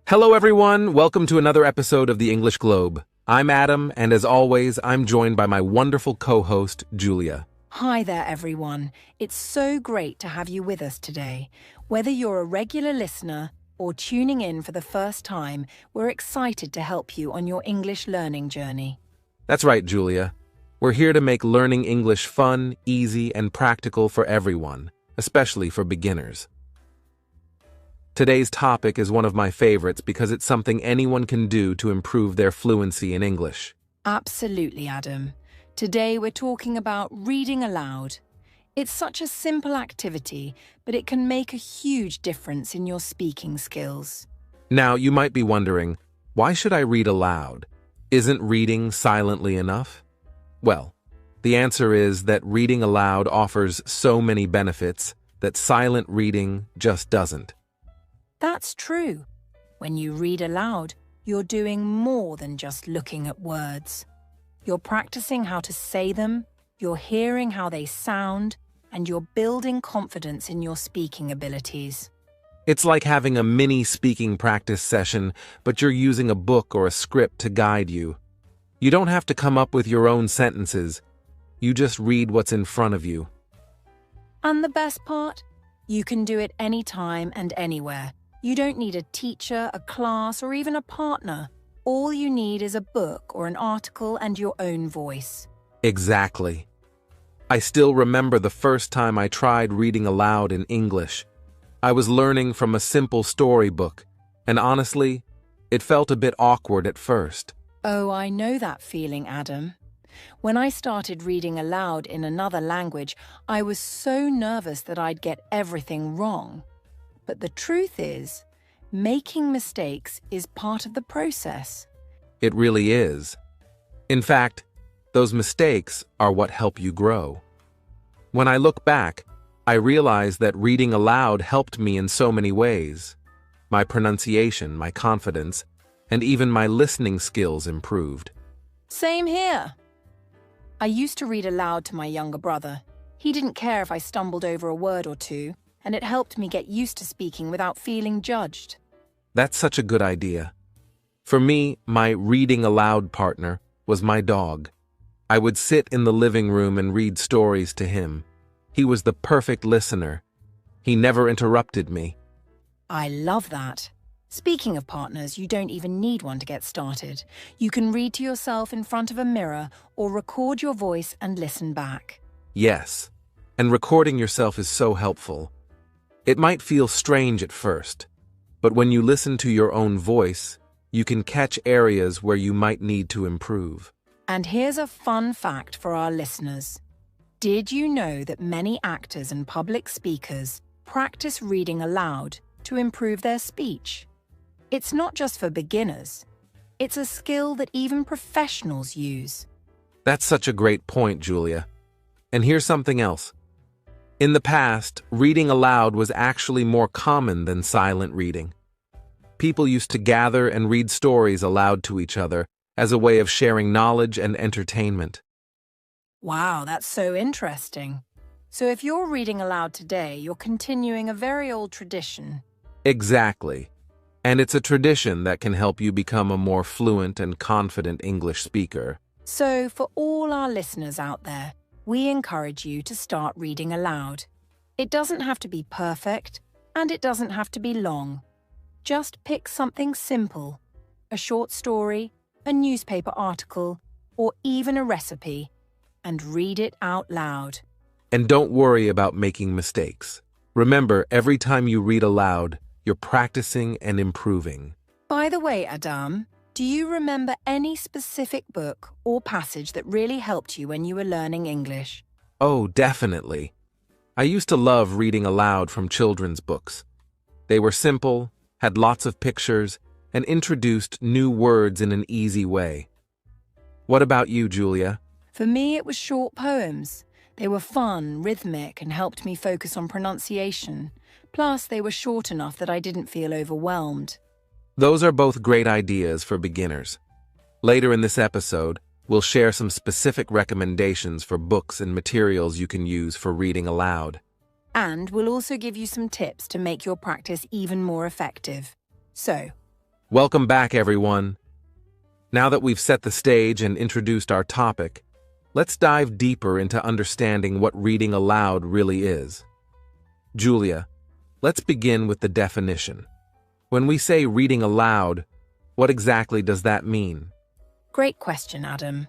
Hello everyone, welcome to another episode of the English Globe. I'm Adam, and as always, I'm joined by my wonderful co-host, Julia. Hi there, everyone. It's so great to have you with us today. Whether you're a regular listener or tuning in for the first time, we're excited to help you on your English learning journey. That's right, Julia. We're here to make learning English fun, easy, and practical for everyone, especially for beginners. Today's topic is one of my favorites because it's something anyone can do to improve their fluency in English. Absolutely, Adam. Today we're talking about reading aloud. It's such a simple activity, but it can make a huge difference in your speaking skills. Now, you might be wondering, why should I read aloud? Isn't reading silently enough? Well, the answer is that reading aloud offers so many benefits that silent reading just doesn't. That's true. When you read aloud, you're doing more than just looking at words. You're practicing how to say them, you're hearing how they sound, and you're building confidence in your speaking abilities. It's like having a mini speaking practice session, but you're using a book or a script to guide you. You don't have to come up with your own sentences. You just read what's in front of you. And the best part? You can do it anytime and anywhere. You don't need a teacher, a class, or even a partner. All you need is a book or an article and your own voice. Exactly. I still remember the first time I tried reading aloud in English. I was learning from a simple storybook, and honestly, it felt a bit awkward at first. Oh, I know that feeling, Adam. When I started reading aloud in another language, I was so nervous that I'd get everything wrong. But the truth is, making mistakes is part of the process. It really is. In fact, those mistakes are what help you grow. When I look back, I realize that reading aloud helped me in so many ways. My pronunciation, my confidence, and even my listening skills improved. Same here. I used to read aloud to my younger brother. He didn't care if I stumbled over a word or two, and it helped me get used to speaking without feeling judged. That's such a good idea. For me, my reading aloud partner was my dog. I would sit in the living room and read stories to him. He was the perfect listener. He never interrupted me. I love that. Speaking of partners, you don't even need one to get started. You can read to yourself in front of a mirror or record your voice and listen back. Yes, and recording yourself is so helpful. It might feel strange at first, but when you listen to your own voice, you can catch areas where you might need to improve. And here's a fun fact for our listeners. Did you know that many actors and public speakers practice reading aloud to improve their speech? It's not just for beginners. It's a skill that even professionals use. That's such a great point, Julia. And here's something else. In the past, reading aloud was actually more common than silent reading. People used to gather and read stories aloud to each other as a way of sharing knowledge and entertainment. Wow, that's so interesting. So if you're reading aloud today, you're continuing a very old tradition. Exactly. And it's a tradition that can help you become a more fluent and confident English speaker. So for all our listeners out there, we encourage you to start reading aloud. It doesn't have to be perfect, and it doesn't have to be long. Just pick something simple, a short story, a newspaper article, or even a recipe, and read it out loud. And don't worry about making mistakes. Remember, every time you read aloud, you're practicing and improving. By the way, Adam, do you remember any specific book or passage that really helped you when you were learning English? Oh, definitely. I used to love reading aloud from children's books. They were simple, had lots of pictures, and introduced new words in an easy way. What about you, Julia? For me, it was short poems. They were fun, rhythmic, and helped me focus on pronunciation. Plus, they were short enough that I didn't feel overwhelmed. Those are both great ideas for beginners. Later in this episode, we'll share some specific recommendations for books and materials you can use for reading aloud. And we'll also give you some tips to make your practice even more effective. So, Welcome back, everyone. Now that we've set the stage and introduced our topic, let's dive deeper into understanding what reading aloud really is. Julia, let's begin with the definition. When we say reading aloud, what exactly does that mean? Great question, Adam.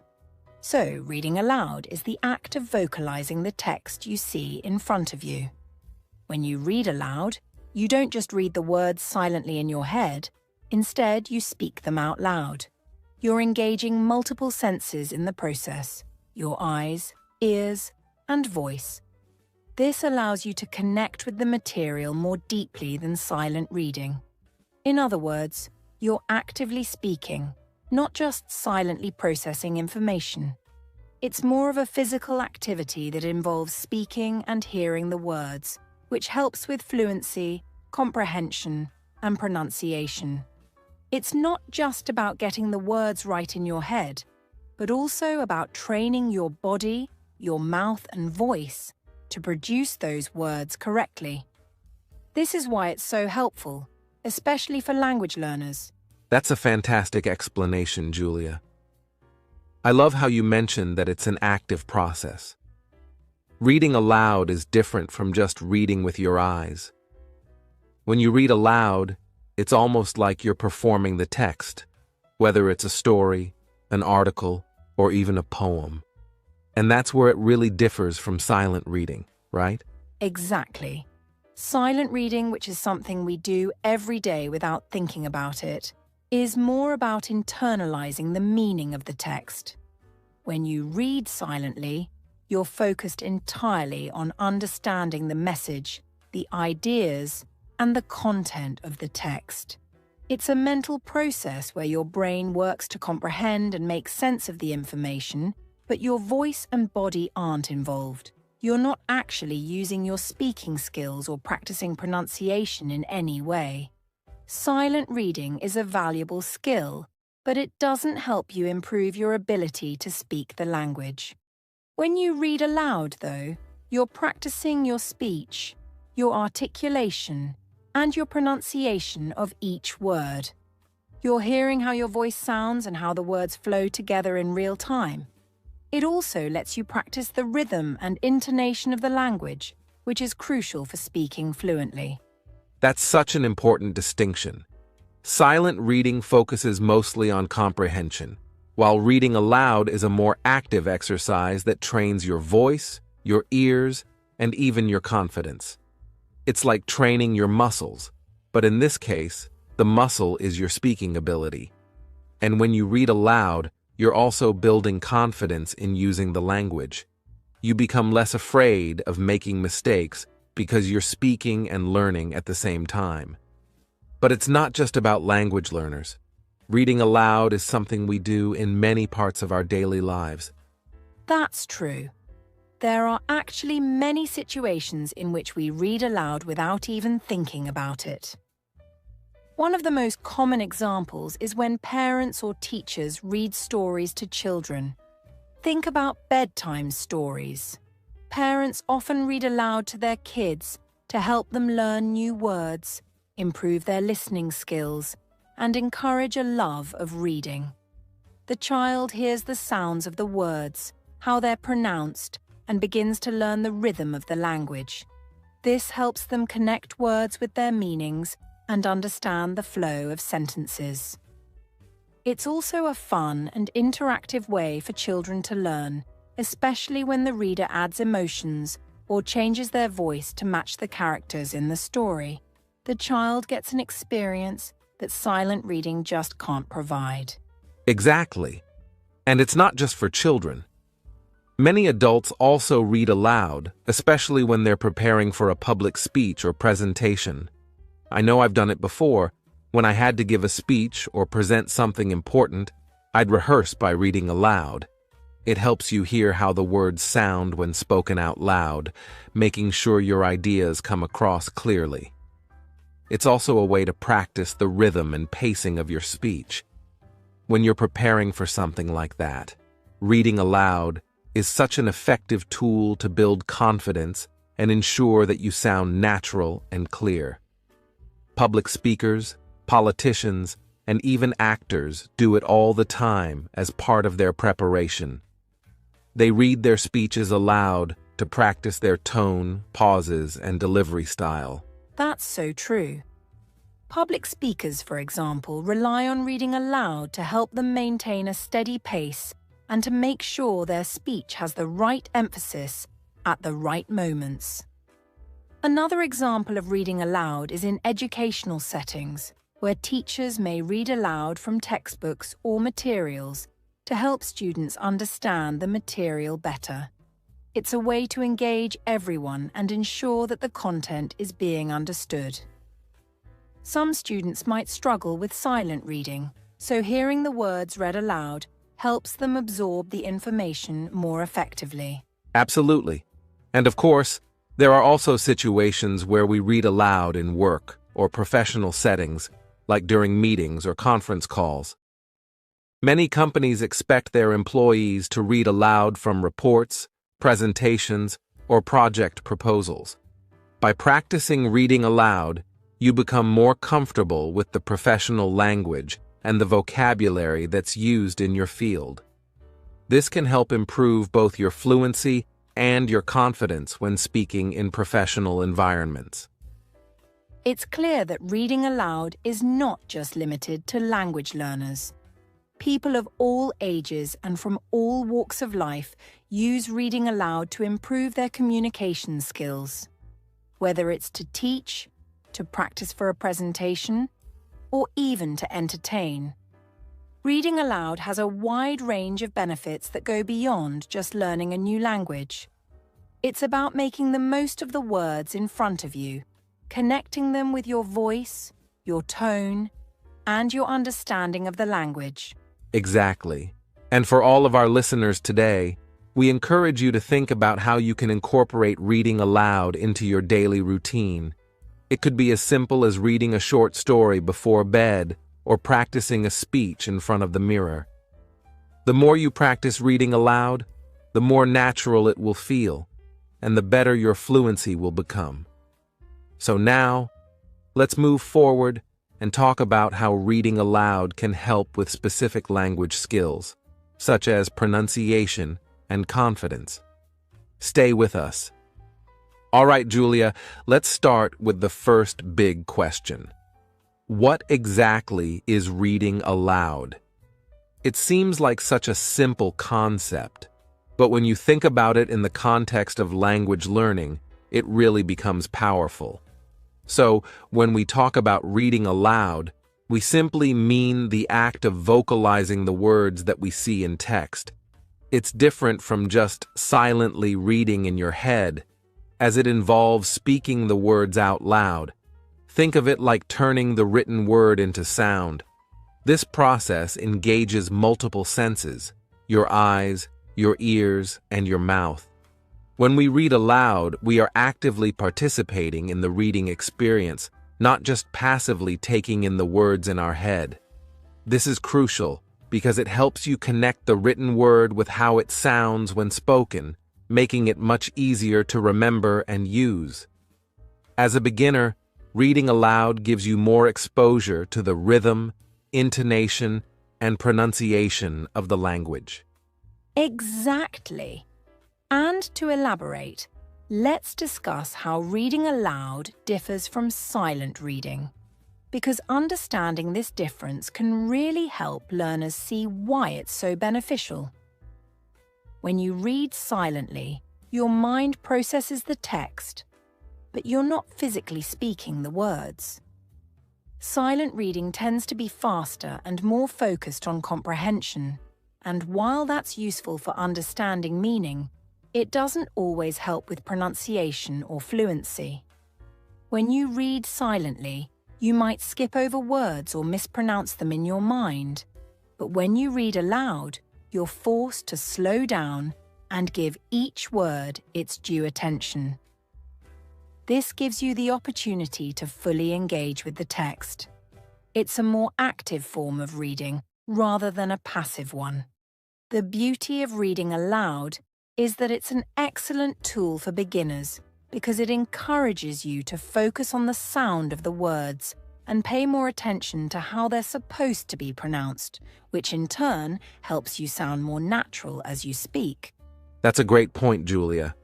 So, reading aloud is the act of vocalizing the text you see in front of you. When you read aloud, you don't just read the words silently in your head, instead you speak them out loud. You're engaging multiple senses in the process: your eyes, ears, and voice. This allows you to connect with the material more deeply than silent reading. In other words, you're actively speaking, not just silently processing information. It's more of a physical activity that involves speaking and hearing the words, which helps with fluency, comprehension, and pronunciation. It's not just about getting the words right in your head, but also about training your body, your mouth, and voice to produce those words correctly. This is why it's so helpful, especially for language learners. That's a fantastic explanation, Julia. I love how you mentioned that it's an active process. Reading aloud is different from just reading with your eyes. When you read aloud, it's almost like you're performing the text, whether it's a story, an article, or even a poem. And that's where it really differs from silent reading, right? Exactly. Silent reading, which is something we do every day without thinking about it, is more about internalizing the meaning of the text. When you read silently, you're focused entirely on understanding the message, the ideas, and the content of the text. It's a mental process where your brain works to comprehend and make sense of the information, but your voice and body aren't involved. You're not actually using your speaking skills or practicing pronunciation in any way. Silent reading is a valuable skill, but it doesn't help you improve your ability to speak the language. When you read aloud, though, you're practicing your speech, your articulation, and your pronunciation of each word. You're hearing how your voice sounds and how the words flow together in real time. It also lets you practice the rhythm and intonation of the language, which is crucial for speaking fluently. That's such an important distinction. Silent reading focuses mostly on comprehension, while reading aloud is a more active exercise that trains your voice, your ears, and even your confidence. It's like training your muscles, but in this case, the muscle is your speaking ability. And when you read aloud, you're also building confidence in using the language. You become less afraid of making mistakes because you're speaking and learning at the same time. But it's not just about language learners. Reading aloud is something we do in many parts of our daily lives. That's true. There are actually many situations in which we read aloud without even thinking about it. One of the most common examples is when parents or teachers read stories to children. Think about bedtime stories. Parents often read aloud to their kids to help them learn new words, improve their listening skills, and encourage a love of reading. The child hears the sounds of the words, how they're pronounced, and begins to learn the rhythm of the language. This helps them connect words with their meanings and understand the flow of sentences. It's also a fun and interactive way for children to learn, especially when the reader adds emotions or changes their voice to match the characters in the story. The child gets an experience that silent reading just can't provide. Exactly. And it's not just for children. Many adults also read aloud, especially when they're preparing for a public speech or presentation. I know I've done it before. When I had to give a speech or present something important, I'd rehearse by reading aloud. It helps you hear how the words sound when spoken out loud, making sure your ideas come across clearly. It's also a way to practice the rhythm and pacing of your speech. When you're preparing for something like that, reading aloud is such an effective tool to build confidence and ensure that you sound natural and clear. Public speakers, politicians, and even actors do it all the time as part of their preparation. They read their speeches aloud to practice their tone, pauses, and delivery style. That's so true. Public speakers, for example, rely on reading aloud to help them maintain a steady pace and to make sure their speech has the right emphasis at the right moments. Another example of reading aloud is in educational settings, where teachers may read aloud from textbooks or materials to help students understand the material better. It's a way to engage everyone and ensure that the content is being understood. Some students might struggle with silent reading, so hearing the words read aloud helps them absorb the information more effectively. Absolutely. And of course, there are also situations where we read aloud in work or professional settings, like during meetings or conference calls. Many companies expect their employees to read aloud from reports, presentations, or project proposals. By practicing reading aloud, you become more comfortable with the professional language and the vocabulary that's used in your field. This can help improve both your fluency and your confidence when speaking in professional environments. It's clear that reading aloud is not just limited to language learners. People of all ages and from all walks of life use reading aloud to improve their communication skills, whether it's to teach, to practice for a presentation, or even to entertain. Reading aloud has a wide range of benefits that go beyond just learning a new language. It's about making the most of the words in front of you, connecting them with your voice, your tone, and your understanding of the language. Exactly. And for all of our listeners today, we encourage you to think about how you can incorporate reading aloud into your daily routine. It could be as simple as reading a short story before bed or practicing a speech in front of the mirror. The more you practice reading aloud, the more natural it will feel, and the better your fluency will become. So now, let's move forward and talk about how reading aloud can help with specific language skills, such as pronunciation and confidence. Stay with us. All right, Julia, let's start with the first big question. What exactly is reading aloud? It seems like such a simple concept, but when you think about it in the context of language learning, it really becomes powerful. So, when we talk about reading aloud, we simply mean the act of vocalizing the words that we see in text. It's different from just silently reading in your head, as it involves speaking the words out loud. Think of it like turning the written word into sound. This process engages multiple senses: your eyes, your ears, and your mouth. When we read aloud, we are actively participating in the reading experience, not just passively taking in the words in our head. This is crucial because it helps you connect the written word with how it sounds when spoken, making it much easier to remember and use. As a beginner, reading aloud gives you more exposure to the rhythm, intonation, and pronunciation of the language. Exactly. And to elaborate, let's discuss how reading aloud differs from silent reading, because understanding this difference can really help learners see why it's so beneficial. When you read silently, your mind processes the text, but you're not physically speaking the words. Silent reading tends to be faster and more focused on comprehension, and while that's useful for understanding meaning, it doesn't always help with pronunciation or fluency. When you read silently, you might skip over words or mispronounce them in your mind, but when you read aloud, you're forced to slow down and give each word its due attention. This gives you the opportunity to fully engage with the text. It's a more active form of reading rather than a passive one. The beauty of reading aloud is that it's an excellent tool for beginners because it encourages you to focus on the sound of the words and pay more attention to how they're supposed to be pronounced, which in turn helps you sound more natural as you speak. That's a great point, Julia.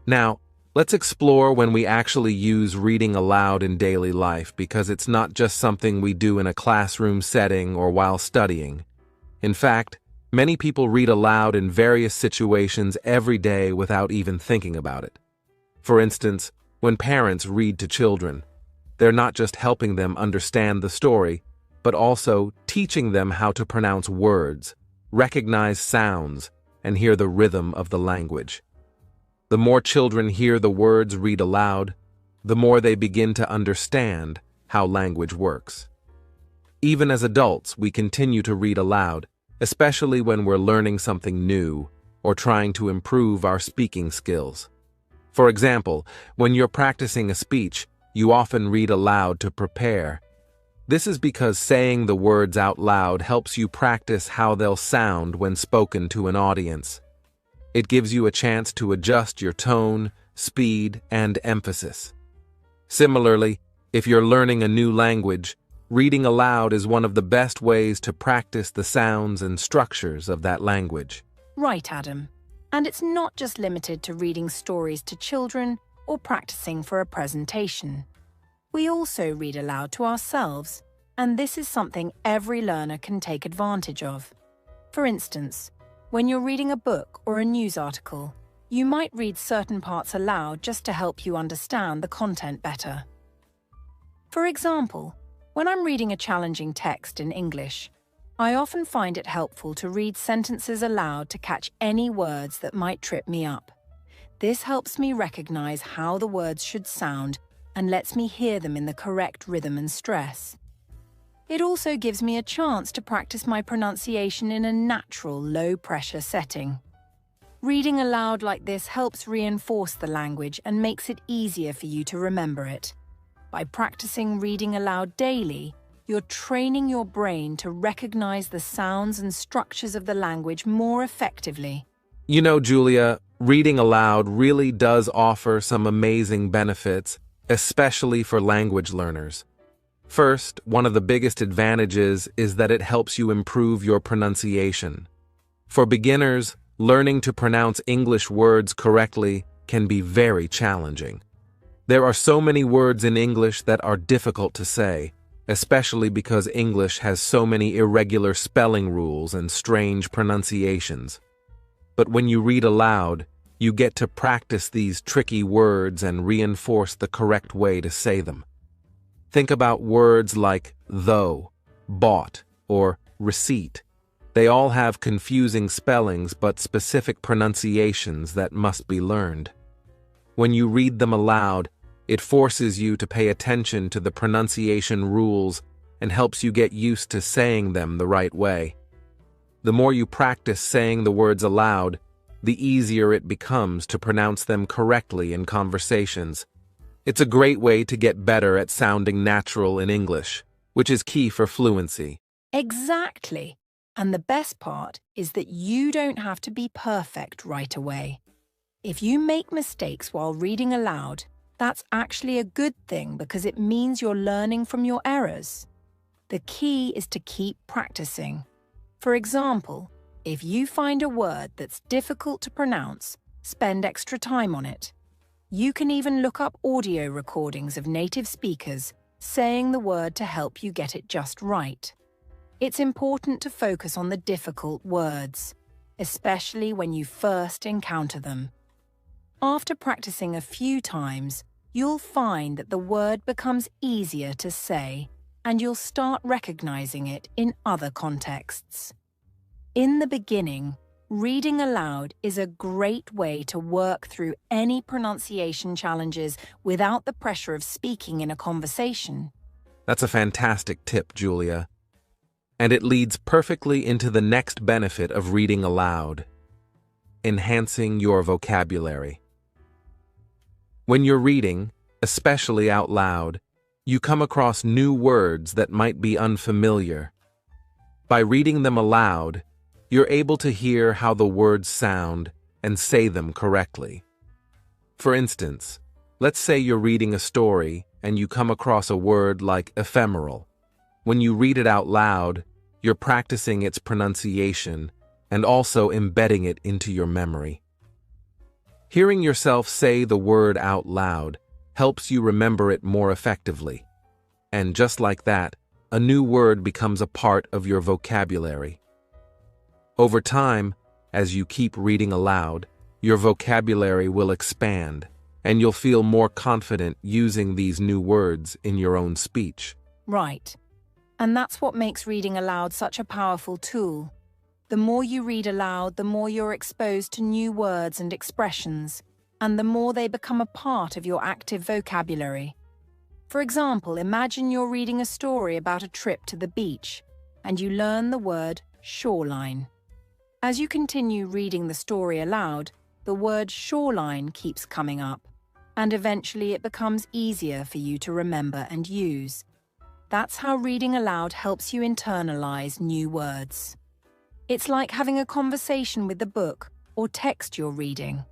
Now, let's explore when we actually use reading aloud in daily life, because it's not just something we do in a classroom setting or while studying. In fact, many people read aloud in various situations every day without even thinking about it. For instance, when parents read to children, they're not just helping them understand the story, but also teaching them how to pronounce words, recognize sounds, and hear the rhythm of the language. The more children hear the words read aloud, the more they begin to understand how language works. Even as adults, we continue to read aloud, especially when we're learning something new or trying to improve our speaking skills. For example, when you're practicing a speech, you often read aloud to prepare. This is because saying the words out loud helps you practice how they'll sound when spoken to an audience. It gives you a chance to adjust your tone, speed, and emphasis. Similarly, if you're learning a new language, reading aloud is one of the best ways to practice the sounds and structures of that language. Right, Adam. And it's not just limited to reading stories to children or practicing for a presentation. We also read aloud to ourselves, and this is something every learner can take advantage of. For instance, when you're reading a book or a news article, you might read certain parts aloud just to help you understand the content better. For example, when I'm reading a challenging text in English, I often find it helpful to read sentences aloud to catch any words that might trip me up. This helps me recognize how the words should sound and lets me hear them in the correct rhythm and stress. It also gives me a chance to practice my pronunciation in a natural, low-pressure setting. Reading aloud like this helps reinforce the language and makes it easier for you to remember it. By practicing reading aloud daily, you're training your brain to recognize the sounds and structures of the language more effectively. You know, Julia, reading aloud really does offer some amazing benefits, especially for language learners. First, one of the biggest advantages is that it helps you improve your pronunciation. For beginners, learning to pronounce English words correctly can be very challenging. There are so many words in English that are difficult to say, especially because English has so many irregular spelling rules and strange pronunciations. But when you read aloud, you get to practice these tricky words and reinforce the correct way to say them. Think about words like though, bought, or receipt. They all have confusing spellings but specific pronunciations that must be learned. When you read them aloud, it forces you to pay attention to the pronunciation rules and helps you get used to saying them the right way. The more you practice saying the words aloud, the easier it becomes to pronounce them correctly in conversations. It's a great way to get better at sounding natural in English, which is key for fluency. Exactly. And the best part is that you don't have to be perfect right away. If you make mistakes while reading aloud, that's actually a good thing because it means you're learning from your errors. The key is to keep practicing. For example, if you find a word that's difficult to pronounce, spend extra time on it. You can even look up audio recordings of native speakers saying the word to help you get it just right. It's important to focus on the difficult words, especially when you first encounter them. After practicing a few times, you'll find that the word becomes easier to say, and you'll start recognizing it in other contexts. In the beginning, reading aloud is a great way to work through any pronunciation challenges without the pressure of speaking in a conversation. That's a fantastic tip, Julia. And it leads perfectly into the next benefit of reading aloud: enhancing your vocabulary. When you're reading, especially out loud, you come across new words that might be unfamiliar. By reading them aloud, you're able to hear how the words sound and say them correctly. For instance, Let's say you're reading a story and you come across a word like ephemeral. When you read it out loud, you're practicing its pronunciation and also embedding it into your memory. Hearing yourself say the word out loud helps you remember it more effectively. And just like that, a new word becomes a part of your vocabulary. Over time, as you keep reading aloud, your vocabulary will expand, and you'll feel more confident using these new words in your own speech. Right. And that's what makes reading aloud such a powerful tool. The more you read aloud, the more you're exposed to new words and expressions, and the more they become a part of your active vocabulary. For example, imagine you're reading a story about a trip to the beach, and you learn the word shoreline. As you continue reading the story aloud, the word shoreline keeps coming up, and eventually it becomes easier for you to remember and use. That's how reading aloud helps you internalize new words. It's like having a conversation with the book or text you're reading.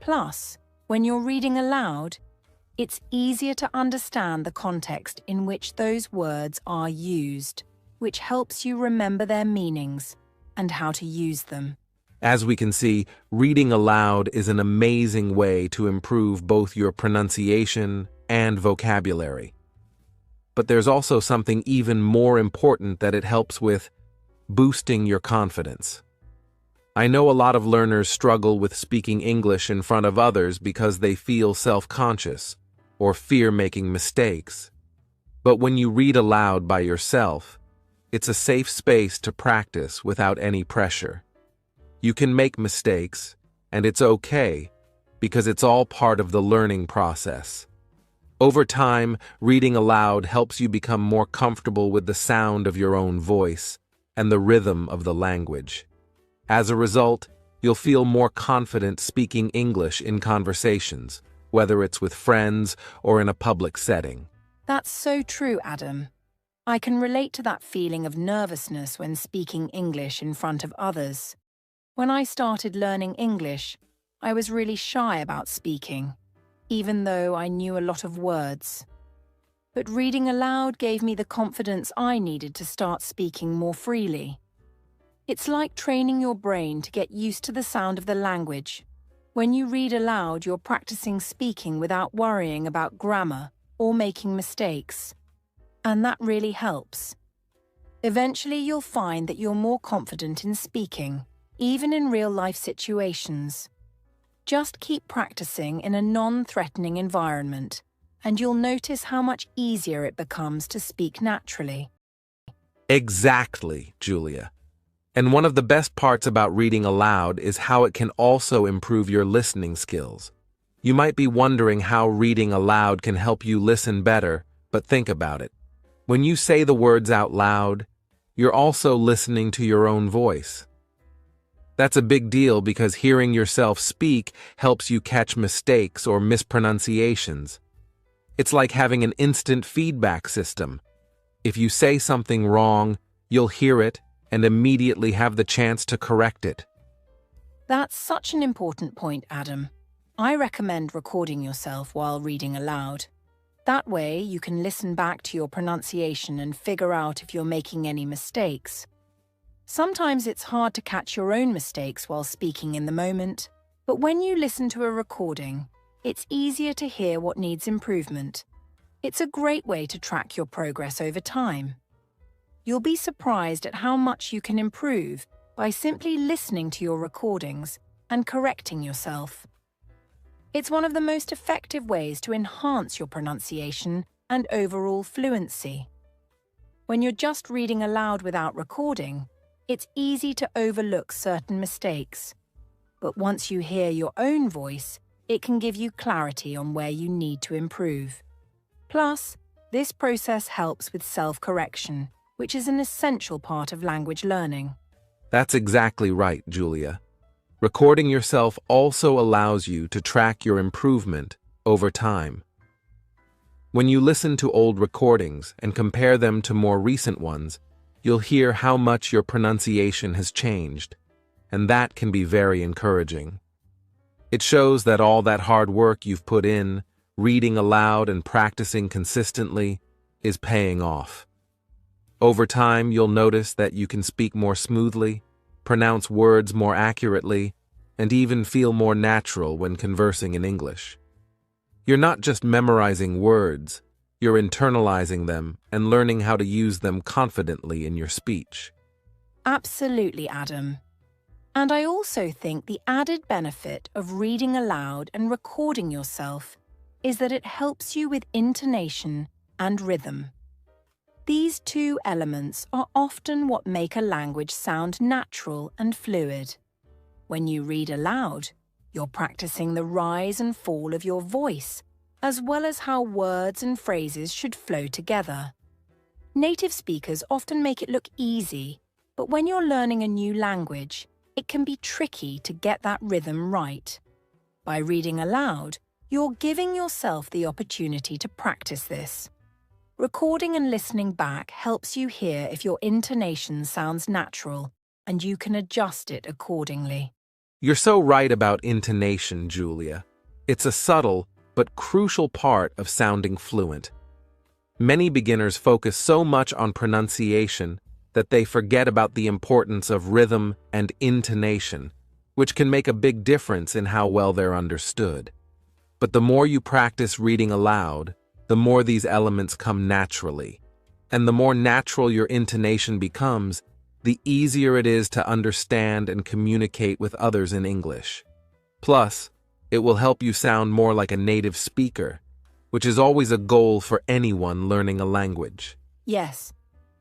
Plus, when you're reading aloud, it's easier to understand the context in which those words are used, which helps you remember their meanings and how to use them. As we can see, reading aloud is an amazing way to improve both your pronunciation and vocabulary. But there's also something even more important that it helps with: boosting your confidence. I know a lot of learners struggle with speaking English in front of others because they feel self-conscious or fear making mistakes. But when you read aloud by yourself, it's a safe space to practice without any pressure. You can make mistakes, and it's okay, because it's all part of the learning process. Over time, reading aloud helps you become more comfortable with the sound of your own voice and the rhythm of the language. As a result, you'll feel more confident speaking English in conversations, whether it's with friends or in a public setting. That's so true, Adam. I can relate to that feeling of nervousness when speaking English in front of others. When I started learning English, I was really shy about speaking, even though I knew a lot of words. But reading aloud gave me the confidence I needed to start speaking more freely. It's like training your brain to get used to the sound of the language. When you read aloud, you're practicing speaking without worrying about grammar or making mistakes. And that really helps. Eventually, you'll find that you're more confident in speaking, even in real-life situations. Just keep practicing in a non-threatening environment, and you'll notice how much easier it becomes to speak naturally. Exactly, Julia. And one of the best parts about reading aloud is how it can also improve your listening skills. You might be wondering how reading aloud can help you listen better, but think about it. When you say the words out loud, you're also listening to your own voice. That's a big deal because hearing yourself speak helps you catch mistakes or mispronunciations. It's like having an instant feedback system. If you say something wrong, you'll hear it and immediately have the chance to correct it. That's such an important point, Adam. I recommend recording yourself while reading aloud. That way, you can listen back to your pronunciation and figure out if you're making any mistakes. Sometimes it's hard to catch your own mistakes while speaking in the moment, but when you listen to a recording, it's easier to hear what needs improvement. It's a great way to track your progress over time. You'll be surprised at how much you can improve by simply listening to your recordings and correcting yourself. It's one of the most effective ways to enhance your pronunciation and overall fluency. When you're just reading aloud without recording, it's easy to overlook certain mistakes. But once you hear your own voice, it can give you clarity on where you need to improve. Plus, this process helps with self-correction, which is an essential part of language learning. That's exactly right, Julia. Recording yourself also allows you to track your improvement over time. When you listen to old recordings and compare them to more recent ones, you'll hear how much your pronunciation has changed, and that can be very encouraging. It shows that all that hard work you've put in reading aloud and practicing consistently is paying off. Over time, you'll notice that you can speak more smoothly, pronounce words more accurately, and even feel more natural when conversing in English. You're not just memorizing words, you're internalizing them and learning how to use them confidently in your speech. Absolutely, Adam. And I also think the added benefit of reading aloud and recording yourself is that it helps you with intonation and rhythm. These two elements are often what make a language sound natural and fluid. When you read aloud, you're practicing the rise and fall of your voice, as well as how words and phrases should flow together. Native speakers often make it look easy, but when you're learning a new language, it can be tricky to get that rhythm right. By reading aloud, you're giving yourself the opportunity to practice this. Recording and listening back helps you hear if your intonation sounds natural, and you can adjust it accordingly. You're so right about intonation, Julia. It's a subtle but crucial part of sounding fluent. Many beginners focus so much on pronunciation that they forget about the importance of rhythm and intonation, which can make a big difference in how well they're understood. But the more you practice reading aloud, the more these elements come naturally. And the more natural your intonation becomes, the easier it is to understand and communicate with others in English. Plus, it will help you sound more like a native speaker, which is always a goal for anyone learning a language. Yes,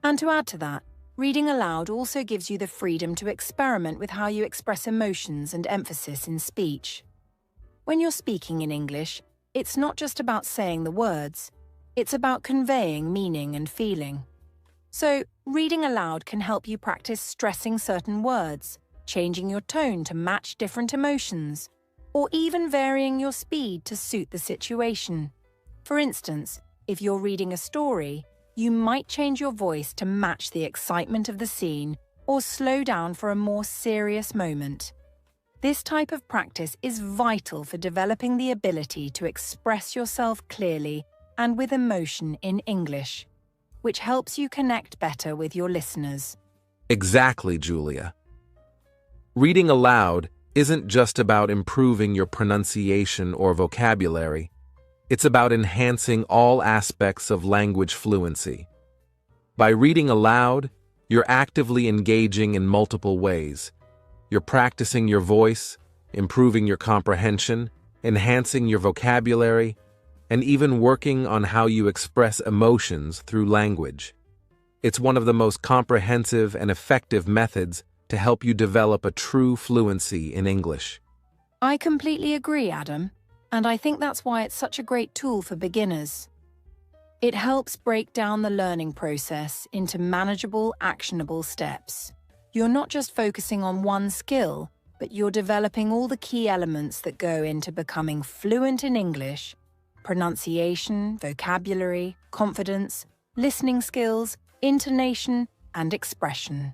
and to add to that, reading aloud also gives you the freedom to experiment with how you express emotions and emphasis in speech. When you're speaking in English, it's not just about saying the words, it's about conveying meaning and feeling. So, reading aloud can help you practice stressing certain words, changing your tone to match different emotions, or even varying your speed to suit the situation. For instance, if you're reading a story, you might change your voice to match the excitement of the scene or slow down for a more serious moment. This type of practice is vital for developing the ability to express yourself clearly and with emotion in English, which helps you connect better with your listeners. Exactly, Julia. Reading aloud isn't just about improving your pronunciation or vocabulary. It's about enhancing all aspects of language fluency. By reading aloud, you're actively engaging in multiple ways. You're practicing your voice, improving your comprehension, enhancing your vocabulary, and even working on how you express emotions through language. It's one of the most comprehensive and effective methods to help you develop a true fluency in English. I completely agree, Adam, and I think that's why it's such a great tool for beginners. It helps break down the learning process into manageable, actionable steps. You're not just focusing on one skill, but you're developing all the key elements that go into becoming fluent in English: pronunciation, vocabulary, confidence, listening skills, intonation, and expression.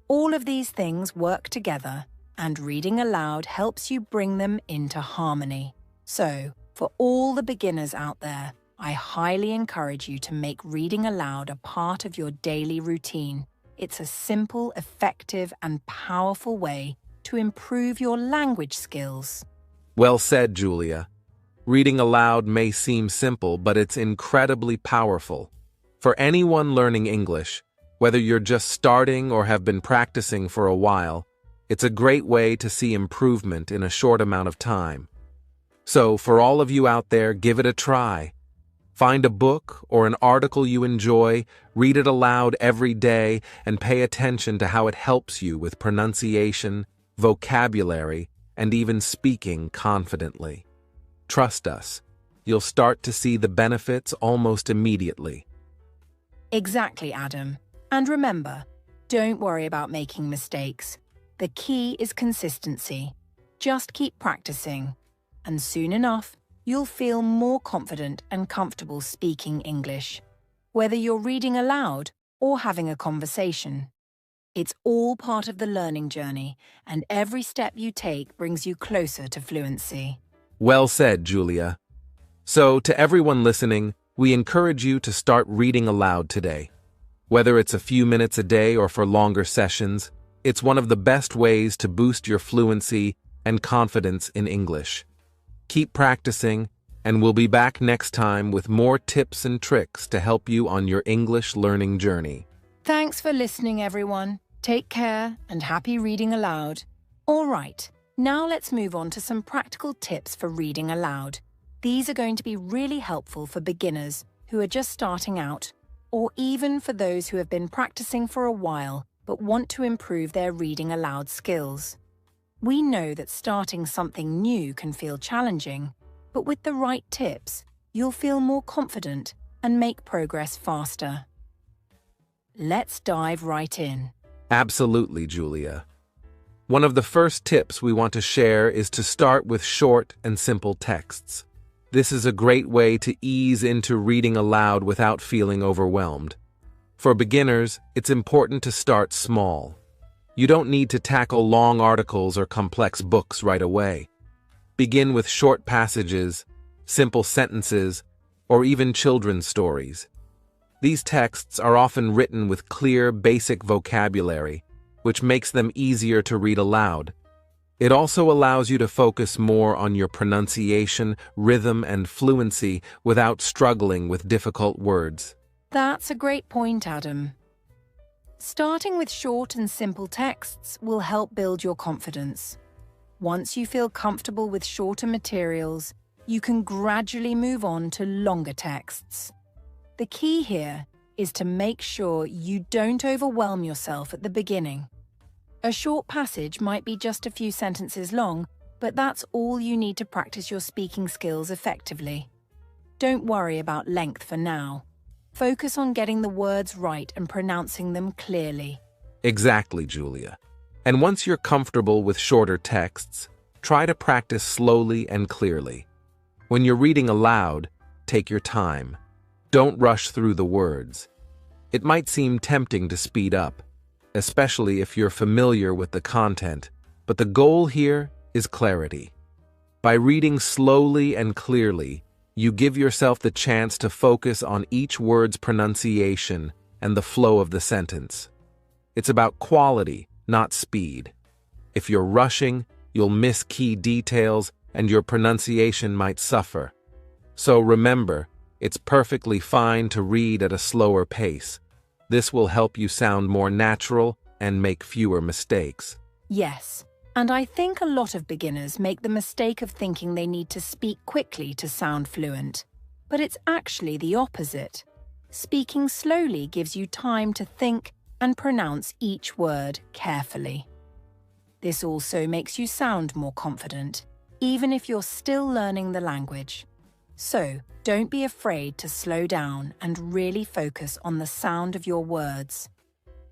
All of these things work together, and reading aloud helps you bring them into harmony. So, for all the beginners out there, I highly encourage you to make reading aloud a part of your daily routine. It's a simple, effective, and powerful way to improve your language skills. Well said, Julia. Reading aloud may seem simple, but it's incredibly powerful. For anyone learning English, whether you're just starting or have been practicing for a while, it's a great way to see improvement in a short amount of time. So, for all of you out there, give it a try. Find a book or an article you enjoy, read it aloud every day, and pay attention to how it helps you with pronunciation, vocabulary, and even speaking confidently. Trust us, you'll start to see the benefits almost immediately. Exactly, Adam. And remember, don't worry about making mistakes. The key is consistency. Just keep practicing, and soon enough, you'll feel more confident and comfortable speaking English, whether you're reading aloud or having a conversation. It's all part of the learning journey, and every step you take brings you closer to fluency. Well said, Julia. So, to everyone listening, we encourage you to start reading aloud today. Whether it's a few minutes a day or for longer sessions, it's one of the best ways to boost your fluency and confidence in English. Keep practicing, and we'll be back next time with more tips and tricks to help you on your English learning journey. Thanks for listening, everyone. Take care and happy reading aloud. All right, now let's move on to some practical tips for reading aloud. These are going to be really helpful for beginners who are just starting out, or even for those who have been practicing for a while but want to improve their reading aloud skills. We know that starting something new can feel challenging, but with the right tips, you'll feel more confident and make progress faster. Let's dive right in. Absolutely, Julia. One of the first tips we want to share is to start with short and simple texts. This is a great way to ease into reading aloud without feeling overwhelmed. For beginners, it's important to start small. You don't need to tackle long articles or complex books right away. Begin with short passages, simple sentences, or even children's stories. These texts are often written with clear, basic vocabulary, which makes them easier to read aloud. It also allows you to focus more on your pronunciation, rhythm, and fluency without struggling with difficult words. That's a great point, Adam. Starting with short and simple texts will help build your confidence. Once you feel comfortable with shorter materials, you can gradually move on to longer texts. The key here is to make sure you don't overwhelm yourself at the beginning. A short passage might be just a few sentences long, but that's all you need to practice your speaking skills effectively. Don't worry about length for now. Focus on getting the words right and pronouncing them clearly. Exactly, Julia. And once you're comfortable with shorter texts, try to practice slowly and clearly. When you're reading aloud, take your time. Don't rush through the words. It might seem tempting to speed up, especially if you're familiar with the content, but the goal here is clarity. By reading slowly and clearly, you give yourself the chance to focus on each word's pronunciation and the flow of the sentence. It's about quality, not speed. If you're rushing, you'll miss key details and your pronunciation might suffer. So remember, it's perfectly fine to read at a slower pace. This will help you sound more natural and make fewer mistakes. Yes, and I think a lot of beginners make the mistake of thinking they need to speak quickly to sound fluent. But it's actually the opposite. Speaking slowly gives you time to think and pronounce each word carefully. This also makes you sound more confident, even if you're still learning the language. So, don't be afraid to slow down and really focus on the sound of your words.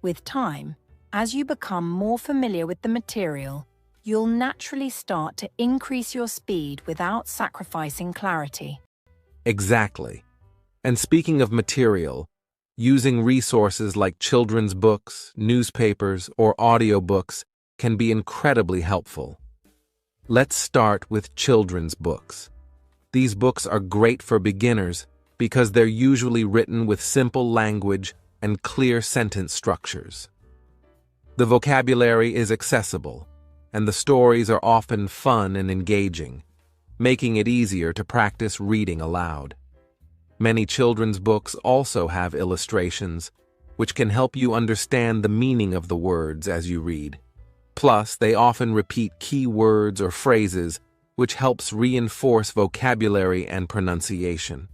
With time, as you become more familiar with the material, you'll naturally start to increase your speed without sacrificing clarity. Exactly. And speaking of material, using resources like children's books, newspapers, or audiobooks can be incredibly helpful. Let's start with children's books. These books are great for beginners because they're usually written with simple language and clear sentence structures. The vocabulary is accessible, and the stories are often fun and engaging, making it easier to practice reading aloud. Many children's books also have illustrations, which can help you understand the meaning of the words as you read. Plus, they often repeat key words or phrases, which helps reinforce vocabulary and pronunciation.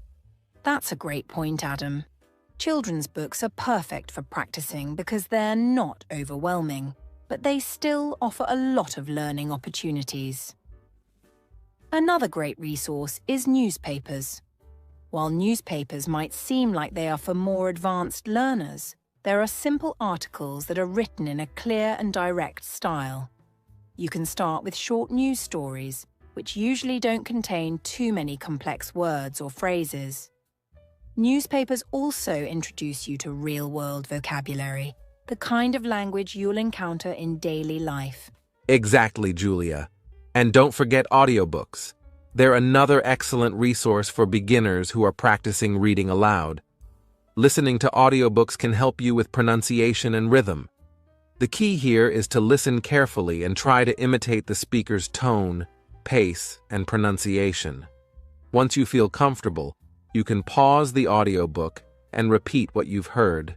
That's a great point, Adam. Children's books are perfect for practicing because they're not overwhelming, but they still offer a lot of learning opportunities. Another great resource is newspapers. While newspapers might seem like they are for more advanced learners, there are simple articles that are written in a clear and direct style. You can start with short news stories, which usually don't contain too many complex words or phrases. Newspapers also introduce you to real-world vocabulary, the kind of language you'll encounter in daily life. Exactly, Julia. And don't forget audiobooks. They're another excellent resource for beginners who are practicing reading aloud. Listening to audiobooks can help you with pronunciation and rhythm. The key here is to listen carefully and try to imitate the speaker's tone, pace, and pronunciation. Once you feel comfortable, you can pause the audiobook and repeat what you've heard.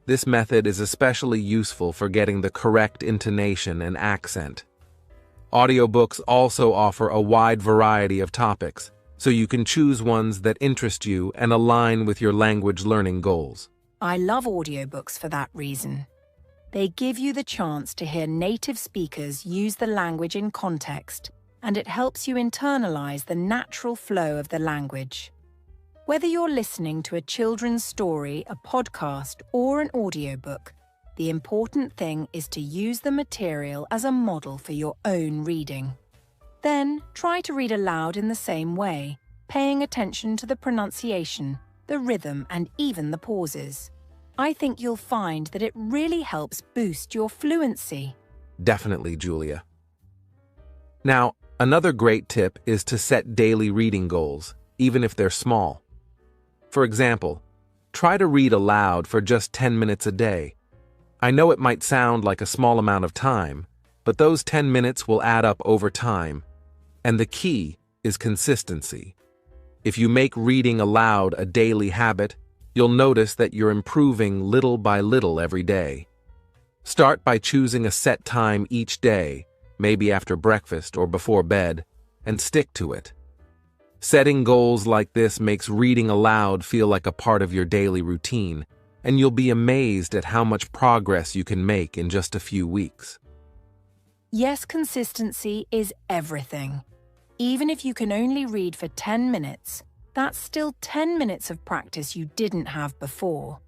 This method is especially useful for getting the correct intonation and accent. Audiobooks also offer a wide variety of topics, so you can choose ones that interest you and align with your language learning goals. I love audiobooks for that reason. They give you the chance to hear native speakers use the language in context, and it helps you internalize the natural flow of the language. Whether you're listening to a children's story, a podcast, or an audiobook, the important thing is to use the material as a model for your own reading. Then, try to read aloud in the same way, paying attention to the pronunciation, the rhythm, and even the pauses. I think you'll find that it really helps boost your fluency. Definitely, Julia. Now, another great tip is to set daily reading goals, even if they're small. For example, try to read aloud for just 10 minutes a day. I know it might sound like a small amount of time, but those 10 minutes will add up over time. And the key is consistency. If you make reading aloud a daily habit, you'll notice that you're improving little by little every day. Start by choosing a set time each day, maybe after breakfast or before bed, and stick to it. Setting goals like this makes reading aloud feel like a part of your daily routine, and you'll be amazed at how much progress you can make in just a few weeks. Yes, consistency is everything. Even if you can only read for 10 minutes, that's still 10 minutes of practice you didn't have before.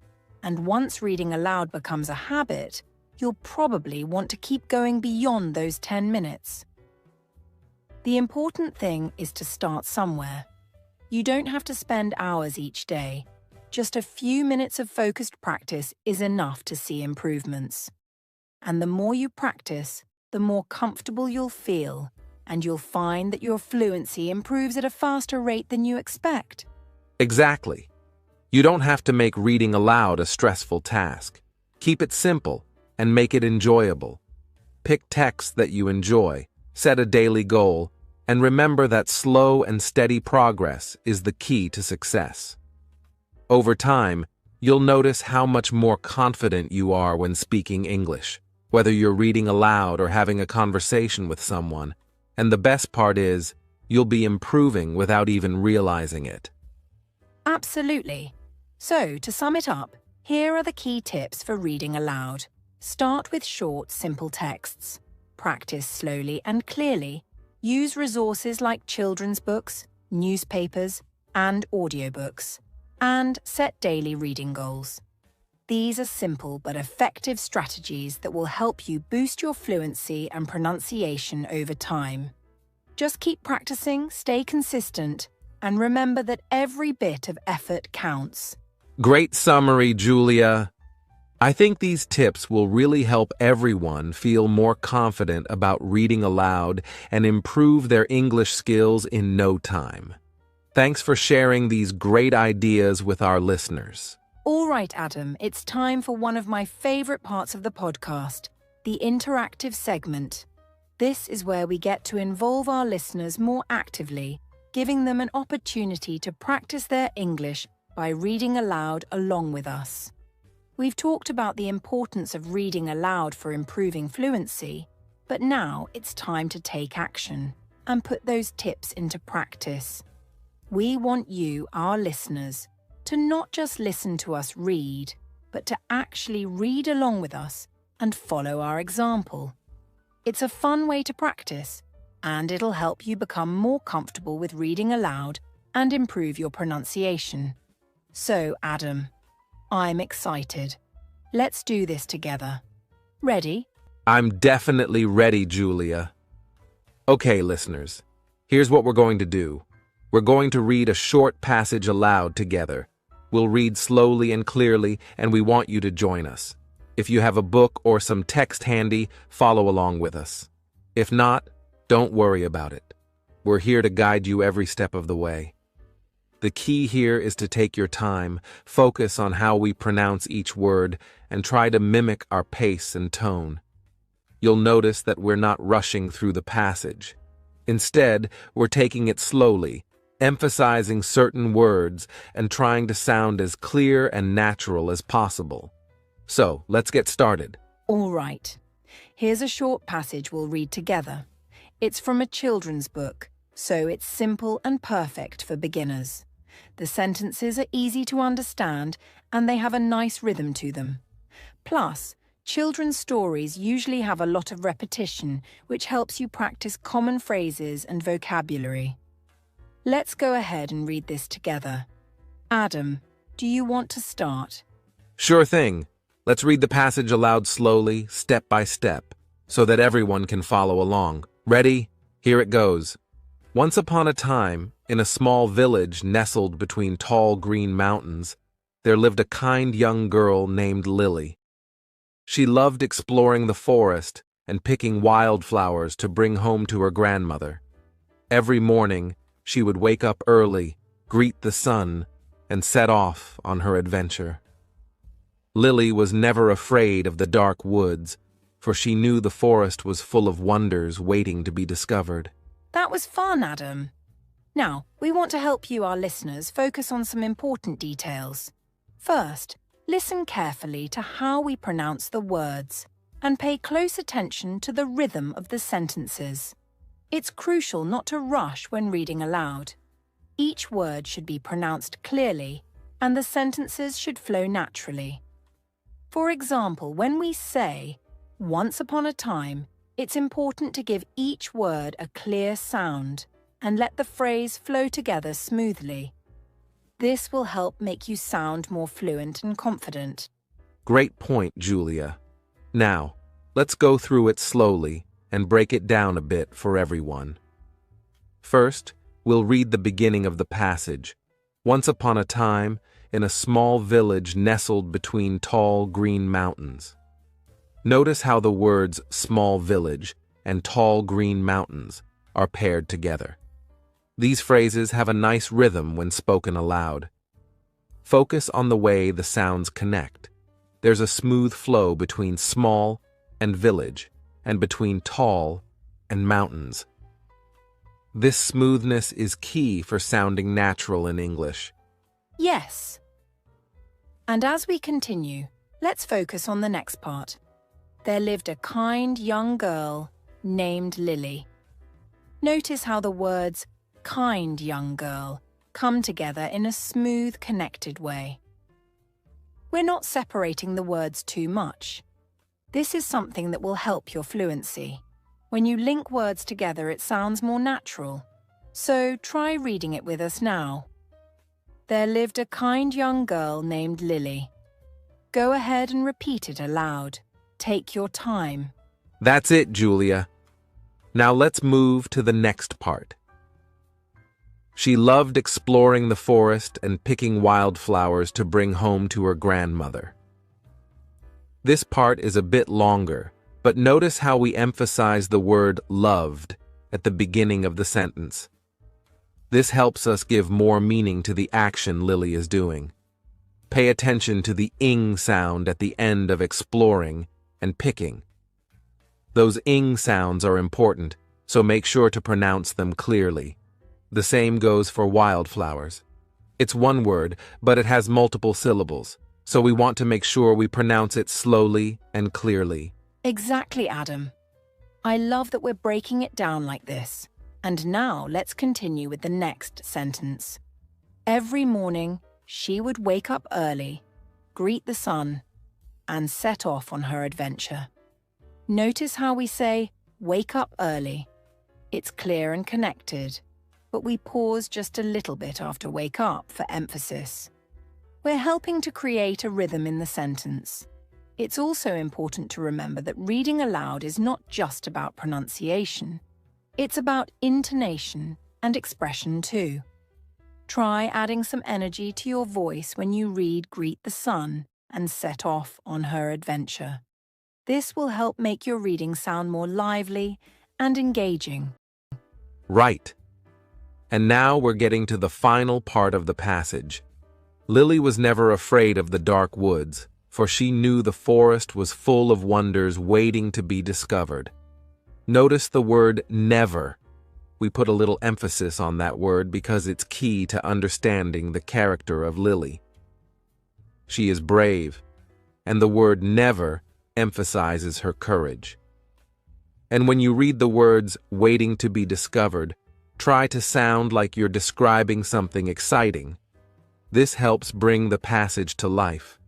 And once reading aloud becomes a habit, you'll probably want to keep going beyond those 10 minutes. The important thing is to start somewhere. You don't have to spend hours each day. Just a few minutes of focused practice is enough to see improvements. And the more you practice, the more comfortable you'll feel, and you'll find that your fluency improves at a faster rate than you expect. Exactly. You don't have to make reading aloud a stressful task. Keep it simple and make it enjoyable. Pick texts that you enjoy, set a daily goal, and remember that slow and steady progress is the key to success. Over time, you'll notice how much more confident you are when speaking English, whether you're reading aloud or having a conversation with someone. And the best part is, you'll be improving without even realizing it. Absolutely. So, to sum it up, here are the key tips for reading aloud. Start with short, simple texts. Practice slowly and clearly. Use resources like children's books, newspapers, and audiobooks. And set daily reading goals. These are simple but effective strategies that will help you boost your fluency and pronunciation over time. Just keep practicing, stay consistent, and remember that every bit of effort counts. Great summary, Julia. I think these tips will really help everyone feel more confident about reading aloud and improve their English skills in no time. Thanks for sharing these great ideas with our listeners. All right, Adam, it's time for one of my favorite parts of the podcast, the interactive segment. This is where we get to involve our listeners more actively, giving them an opportunity to practice their English by reading aloud along with us. We've talked about the importance of reading aloud for improving fluency, but now it's time to take action and put those tips into practice. We want you, our listeners, to not just listen to us read, but to actually read along with us and follow our example. It's a fun way to practice, and it'll help you become more comfortable with reading aloud and improve your pronunciation. So, Adam, I'm excited. Let's do this together. Ready? I'm definitely ready, Julia. Okay, listeners, here's what we're going to do. We're going to read a short passage aloud together. We'll read slowly and clearly, and we want you to join us. If you have a book or some text handy, follow along with us. If not, don't worry about it. We're here to guide you every step of the way. The key here is to take your time, focus on how we pronounce each word, and try to mimic our pace and tone. You'll notice that we're not rushing through the passage. Instead, we're taking it slowly, emphasizing certain words and trying to sound as clear and natural as possible. So, let's get started. All right. Here's a short passage we'll read together. It's from a children's book, so it's simple and perfect for beginners. The sentences are easy to understand and they have a nice rhythm to them. Plus, children's stories usually have a lot of repetition, which helps you practice common phrases and vocabulary. Let's go ahead and read this together. Adam, do you want to start? Sure thing. Let's read the passage aloud slowly, step by step, so that everyone can follow along. Ready? Here it goes. Once upon a time, in a small village nestled between tall green mountains, there lived a kind young girl named Lily. She loved exploring the forest and picking wildflowers to bring home to her grandmother. Every morning, she would wake up early, greet the sun, and set off on her adventure. Lily was never afraid of the dark woods, for she knew the forest was full of wonders waiting to be discovered. That was fun, Adam. Now, we want to help you, our listeners, focus on some important details. First, listen carefully to how we pronounce the words and pay close attention to the rhythm of the sentences. It's crucial not to rush when reading aloud. Each word should be pronounced clearly and the sentences should flow naturally. For example, when we say, "Once upon a time," it's important to give each word a clear sound and let the phrase flow together smoothly. This will help make you sound more fluent and confident. Great point, Julia. Now, let's go through it slowly and break it down a bit for everyone. First, we'll read the beginning of the passage. Once upon a time, in a small village nestled between tall green mountains. Notice how the words small village and tall green mountains are paired together. These phrases have a nice rhythm when spoken aloud. Focus on the way the sounds connect. There's a smooth flow between small and village, and between tall and mountains. This smoothness is key for sounding natural in English. Yes. And as we continue, let's focus on the next part. There lived a kind young girl named Lily. Notice how the words kind young girl come together in a smooth, connected way. We're not separating the words too much. This is something that will help your fluency. When you link words together, it sounds more natural. So try reading it with us now. There lived a kind young girl named Lily. Go ahead and repeat it aloud. Take your time. That's it, Julia. Now let's move to the next part. She loved exploring the forest and picking wildflowers to bring home to her grandmother. This part is a bit longer, but notice how we emphasize the word loved at the beginning of the sentence. This helps us give more meaning to the action Lily is doing. Pay attention to the ing sound at the end of exploring and picking. Those ing sounds are important, so make sure to pronounce them clearly. The same goes for wildflowers. It's one word, but it has multiple syllables, so we want to make sure we pronounce it slowly and clearly. Exactly, Adam. I love that we're breaking it down like this. And now let's continue with the next sentence. Every morning, she would wake up early, greet the sun, and set off on her adventure. Notice how we say, wake up early. It's clear and connected, but we pause just a little bit after wake up for emphasis. We're helping to create a rhythm in the sentence. It's also important to remember that reading aloud is not just about pronunciation. It's about intonation and expression too. Try adding some energy to your voice when you read Greet the Sun and Set Off on Her Adventure. This will help make your reading sound more lively and engaging. Right. And now we're getting to the final part of the passage. Lily was never afraid of the dark woods, for she knew the forest was full of wonders waiting to be discovered. Notice the word never. We put a little emphasis on that word because it's key to understanding the character of Lily. She is brave, and the word never emphasizes her courage. And when you read the words waiting to be discovered, try to sound like you're describing something exciting. This helps bring the passage to life.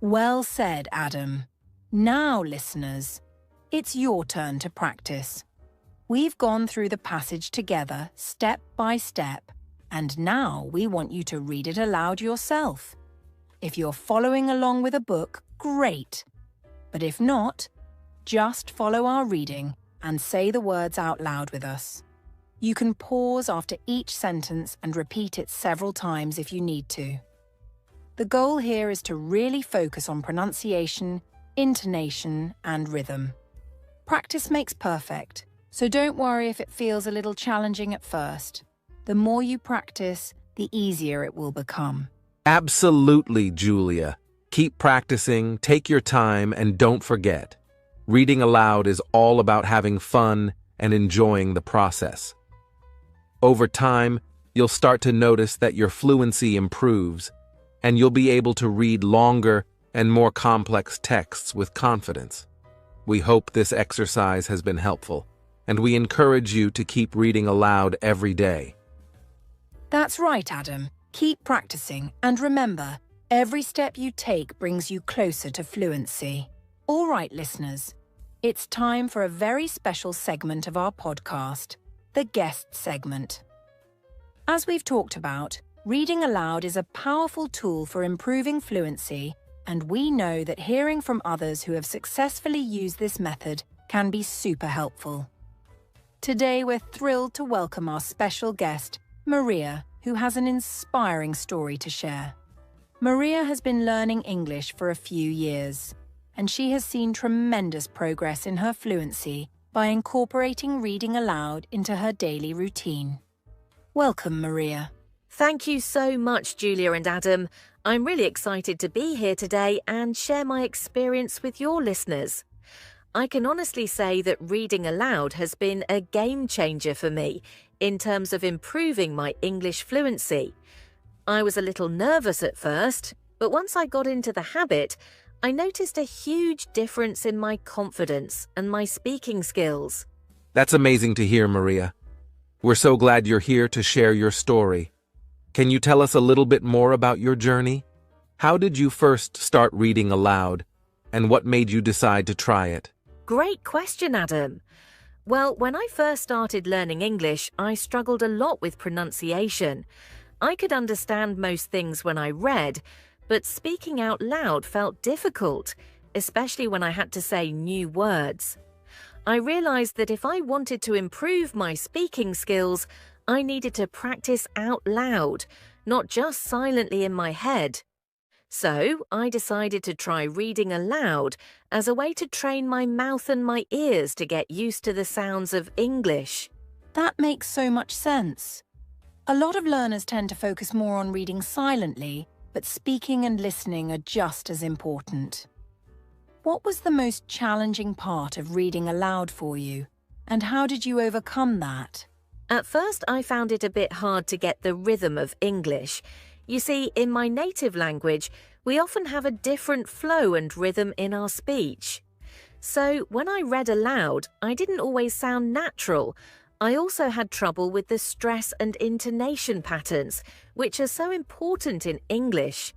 Well said, Adam. Now, listeners, it's your turn to practice. We've gone through the passage together, step by step, and now we want you to read it aloud yourself. If you're following along with a book, great. But if not, just follow our reading and say the words out loud with us. You can pause after each sentence and repeat it several times if you need to. The goal here is to really focus on pronunciation, intonation, and rhythm. Practice makes perfect, so don't worry if it feels a little challenging at first. The more you practice, the easier it will become. Absolutely, Julia. Keep practicing, take your time, and don't forget. Reading aloud is all about having fun and enjoying the process. Over time, you'll start to notice that your fluency improves, and you'll be able to read longer and more complex texts with confidence. We hope this exercise has been helpful, and we encourage you to keep reading aloud every day. That's right, Adam. Keep practicing, and remember, every step you take brings you closer to fluency. All right, listeners, it's time for a very special segment of our podcast, the guest segment. As we've talked about, reading aloud is a powerful tool for improving fluency, and we know that hearing from others who have successfully used this method can be super helpful. Today, we're thrilled to welcome our special guest, Maria, who has an inspiring story to share. Maria has been learning English for a few years, and she has seen tremendous progress in her fluency by incorporating reading aloud into her daily routine. Welcome, Maria. Thank you so much, Julia and Adam. I'm really excited to be here today and share my experience with your listeners. I can honestly say that reading aloud has been a game changer for me in terms of improving my English fluency. I was a little nervous at first, but once I got into the habit, I noticed a huge difference in my confidence and my speaking skills. That's amazing to hear, Maria. We're so glad you're here to share your story. Can you tell us a little bit more about your journey? How did you first start reading aloud, and what made you decide to try it? Great question, Adam. Well, when I first started learning English, I struggled a lot with pronunciation. I could understand most things when I read, but speaking out loud felt difficult, especially when I had to say new words. I realized that if I wanted to improve my speaking skills, I needed to practice out loud, not just silently in my head. So I decided to try reading aloud as a way to train my mouth and my ears to get used to the sounds of English. That makes so much sense. A lot of learners tend to focus more on reading silently, but speaking and listening are just as important. What was the most challenging part of reading aloud for you, and how did you overcome that? At first, I found it a bit hard to get the rhythm of English. You see, in my native language, we often have a different flow and rhythm in our speech. So when I read aloud, I didn't always sound natural. I also had trouble with the stress and intonation patterns, which are so important in English.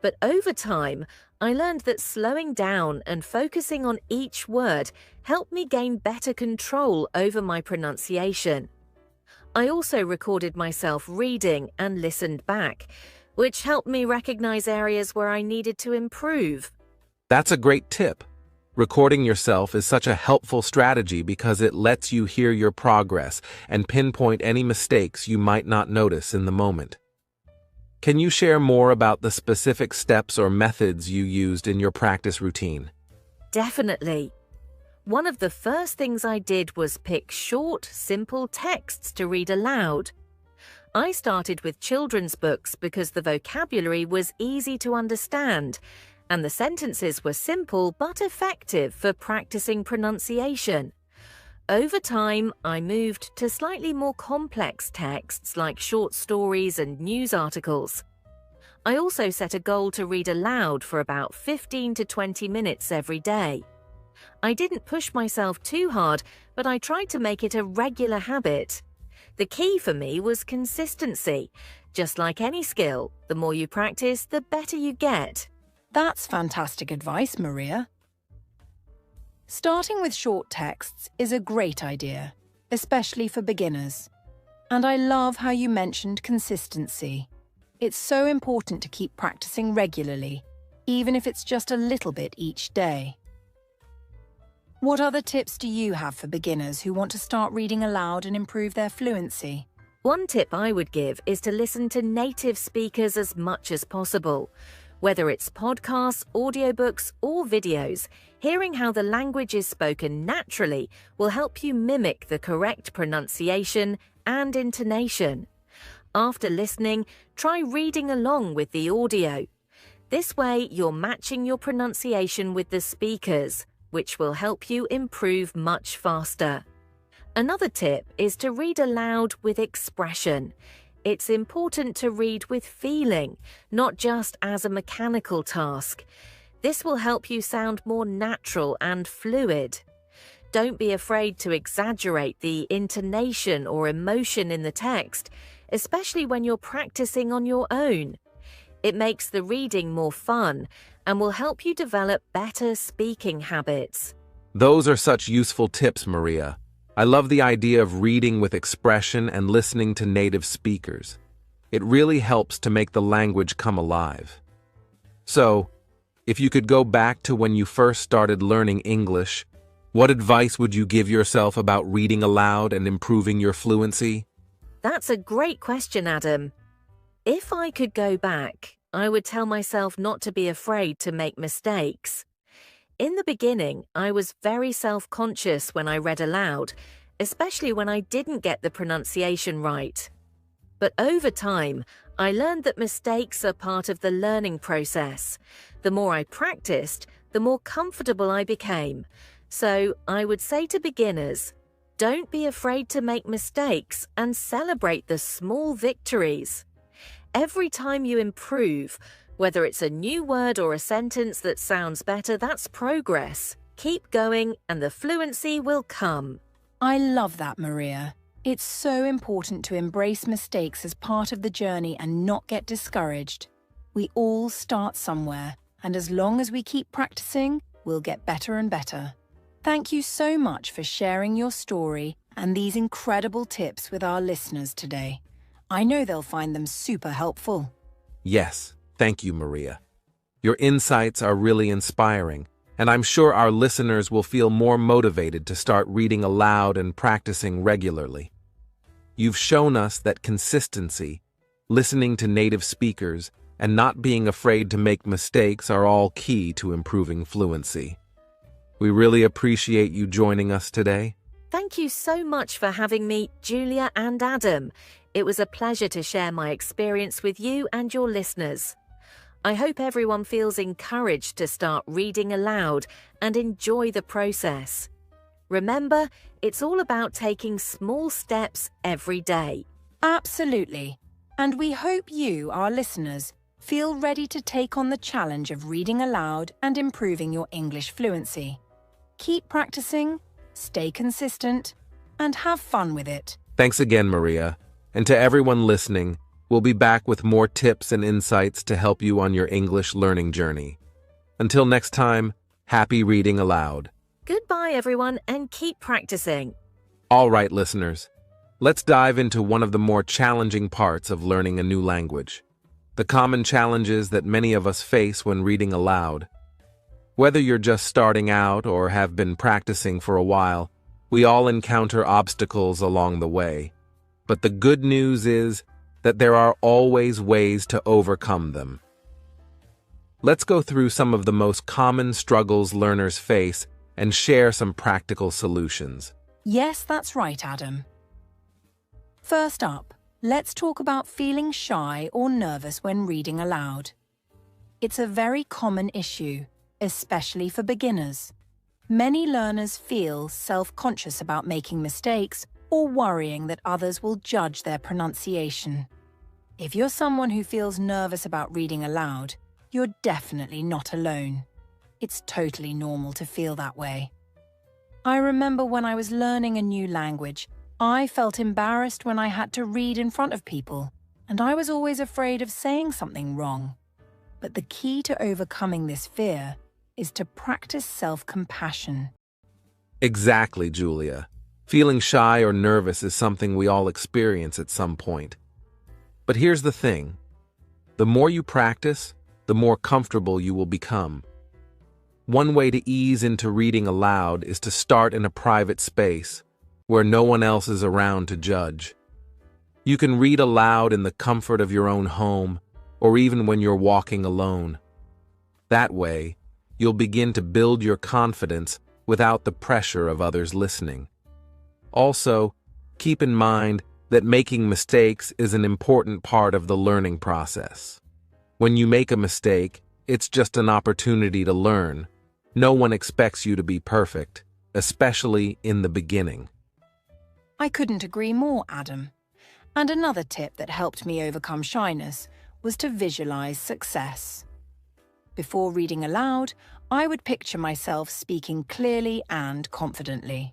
But over time, I learned that slowing down and focusing on each word helped me gain better control over my pronunciation. I also recorded myself reading and listened back, which helped me recognize areas where I needed to improve. That's a great tip. Recording yourself is such a helpful strategy because it lets you hear your progress and pinpoint any mistakes you might not notice in the moment. Can you share more about the specific steps or methods you used in your practice routine? Definitely. One of the first things I did was pick short, simple texts to read aloud. I started with children's books because the vocabulary was easy to understand, and the sentences were simple but effective for practicing pronunciation. Over time, I moved to slightly more complex texts like short stories and news articles. I also set a goal to read aloud for about 15 to 20 minutes every day. I didn't push myself too hard, but I tried to make it a regular habit. The key for me was consistency. Just like any skill, the more you practice, the better you get. That's fantastic advice, Maria. Starting with short texts is a great idea, especially for beginners. And I love how you mentioned consistency. It's so important to keep practicing regularly, even if it's just a little bit each day. What other tips do you have for beginners who want to start reading aloud and improve their fluency? One tip I would give is to listen to native speakers as much as possible. Whether it's podcasts, audiobooks, or videos, hearing how the language is spoken naturally will help you mimic the correct pronunciation and intonation. After listening, try reading along with the audio. This way, you're matching your pronunciation with the speakers, which will help you improve much faster. Another tip is to read aloud with expression. It's important to read with feeling, not just as a mechanical task. This will help you sound more natural and fluid. Don't be afraid to exaggerate the intonation or emotion in the text, especially when you're practicing on your own. It makes the reading more fun and will help you develop better speaking habits. Those are such useful tips, Maria. I love the idea of reading with expression and listening to native speakers. It really helps to make the language come alive. So, if you could go back to when you first started learning English, what advice would you give yourself about reading aloud and improving your fluency? That's a great question, Adam. If I could go back, I would tell myself not to be afraid to make mistakes. In the beginning, I was very self-conscious when I read aloud, especially when I didn't get the pronunciation right. But over time, I learned that mistakes are part of the learning process. The more I practiced, the more comfortable I became. So I would say to beginners, don't be afraid to make mistakes and celebrate the small victories. Every time you improve, whether it's a new word or a sentence that sounds better, that's progress. Keep going and the fluency will come. I love that, Maria. It's so important to embrace mistakes as part of the journey and not get discouraged. We all start somewhere, and as long as we keep practicing, we'll get better and better. Thank you so much for sharing your story and these incredible tips with our listeners today. I know they'll find them super helpful. Yes, thank you, Maria. Your insights are really inspiring, and I'm sure our listeners will feel more motivated to start reading aloud and practicing regularly. You've shown us that consistency, listening to native speakers, and not being afraid to make mistakes are all key to improving fluency. We really appreciate you joining us today. Thank you so much for having me, Julia and Adam. It was a pleasure to share my experience with you and your listeners. I hope everyone feels encouraged to start reading aloud and enjoy the process. Remember, it's all about taking small steps every day. Absolutely. And we hope you, our listeners, feel ready to take on the challenge of reading aloud and improving your English fluency. Keep practicing, stay consistent, and have fun with it. Thanks again, Maria. And to everyone listening, we'll be back with more tips and insights to help you on your English learning journey. Until next time, happy reading aloud. Goodbye, everyone, and keep practicing. All right, listeners, let's dive into one of the more challenging parts of learning a new language. The common challenges that many of us face when reading aloud. Whether you're just starting out or have been practicing for a while, we all encounter obstacles along the way. But the good news is that there are always ways to overcome them. Let's go through some of the most common struggles learners face and share some practical solutions. Yes, that's right, Adam. First up, Let's talk about feeling shy or nervous when reading aloud. It's a very common issue, especially for beginners. Many learners feel self-conscious about making mistakes or worrying that others will judge their pronunciation. If you're someone who feels nervous about reading aloud, you're definitely not alone. It's totally normal to feel that way. I remember when I was learning a new language, I felt embarrassed when I had to read in front of people, and I was always afraid of saying something wrong. But the key to overcoming this fear is to practice self-compassion. Exactly, Julia. Feeling shy or nervous is something we all experience at some point. But here's the thing. The more you practice, the more comfortable you will become. One way to ease into reading aloud is to start in a private space where no one else is around to judge. You can read aloud in the comfort of your own home, or even when you're walking alone. That way, you'll begin to build your confidence without the pressure of others listening. Also, keep in mind that making mistakes is an important part of the learning process. When you make a mistake, it's just an opportunity to learn. No one expects you to be perfect, especially in the beginning. I couldn't agree more, Adam. And another tip that helped me overcome shyness was to visualize success. Before reading aloud, I would picture myself speaking clearly and confidently.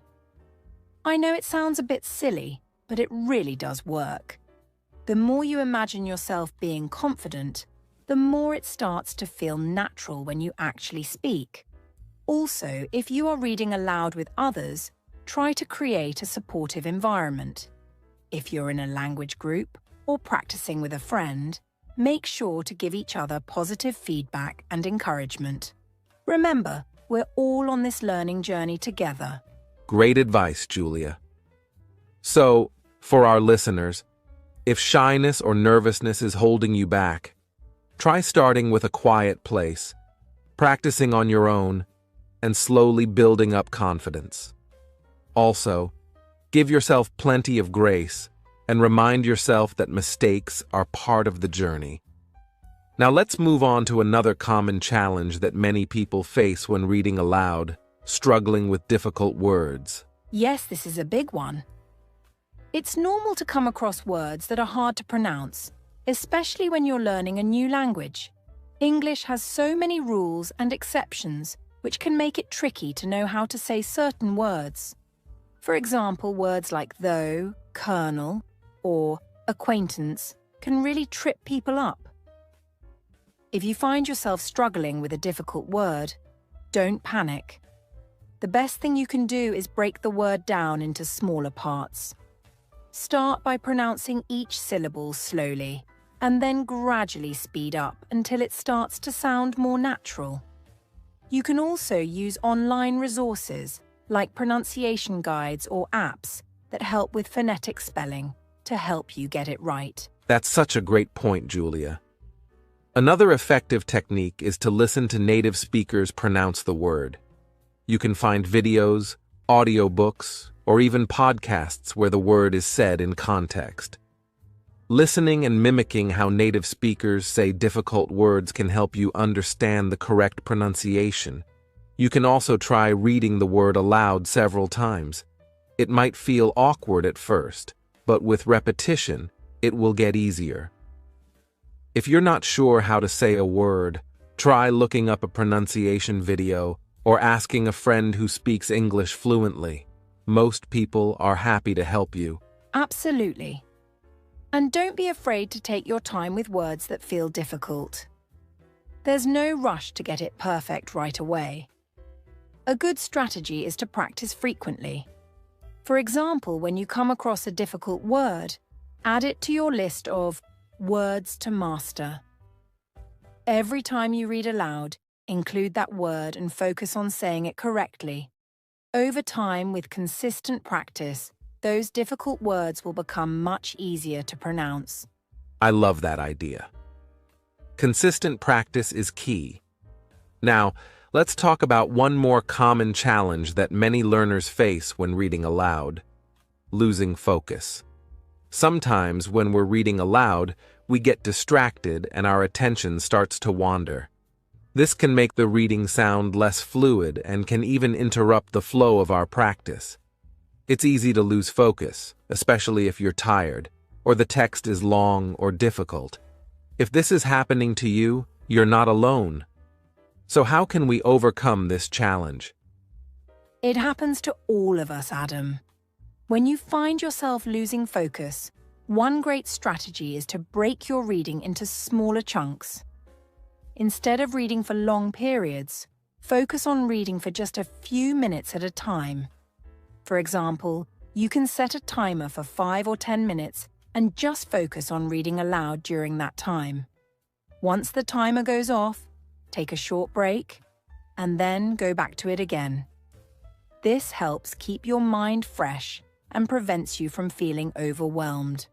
I know it sounds a bit silly, but it really does work. The more you imagine yourself being confident, the more it starts to feel natural when you actually speak. Also, if you are reading aloud with others, try to create a supportive environment. If you're in a language group or practicing with a friend, make sure to give each other positive feedback and encouragement. Remember, we're all on this learning journey together. Great advice, Julia. So, for our listeners, if shyness or nervousness is holding you back, try starting with a quiet place, practicing on your own, and slowly building up confidence. Also, give yourself plenty of grace and remind yourself that mistakes are part of the journey. Now let's move on to another common challenge that many people face when reading aloud, struggling with difficult words. Yes, this is a big one. It's normal to come across words that are hard to pronounce, especially when you're learning a new language. English has so many rules and exceptions, which can make it tricky to know how to say certain words. For example, words like though, kernel, or acquaintance can really trip people up. If you find yourself struggling with a difficult word, don't panic. The best thing you can do is break the word down into smaller parts. Start by pronouncing each syllable slowly, and then gradually speed up until it starts to sound more natural. You can also use online resources like pronunciation guides or apps that help with phonetic spelling to help you get it right. That's such a great point, Julia. Another effective technique is to listen to native speakers pronounce the word. You can find videos, audiobooks, or even podcasts where the word is said in context. Listening and mimicking how native speakers say difficult words can help you understand the correct pronunciation. You can also try reading the word aloud several times. It might feel awkward at first, but with repetition, it will get easier. If you're not sure how to say a word, try looking up a pronunciation video or asking a friend who speaks English fluently. Most people are happy to help you. Absolutely. And don't be afraid to take your time with words that feel difficult. There's no rush to get it perfect right away. A good strategy is to practice frequently. For example, when you come across a difficult word, add it to your list of words to master. Every time you read aloud, include that word and focus on saying it correctly. Over time, with consistent practice, those difficult words will become much easier to pronounce. I love that idea. Consistent practice is key. Now, let's talk about one more common challenge that many learners face when reading aloud: losing focus. Sometimes when we're reading aloud, we get distracted and our attention starts to wander. This can make the reading sound less fluid and can even interrupt the flow of our practice. It's easy to lose focus, especially if you're tired, or the text is long or difficult. If this is happening to you, you're not alone. So how can we overcome this challenge? It happens to all of us, Adam. When you find yourself losing focus, one great strategy is to break your reading into smaller chunks. Instead of reading for long periods, focus on reading for just a few minutes at a time. For example, you can set a timer for 5 or 10 minutes and just focus on reading aloud during that time. Once the timer goes off, take a short break, and then go back to it again. This helps keep your mind fresh and prevents you from feeling overwhelmed.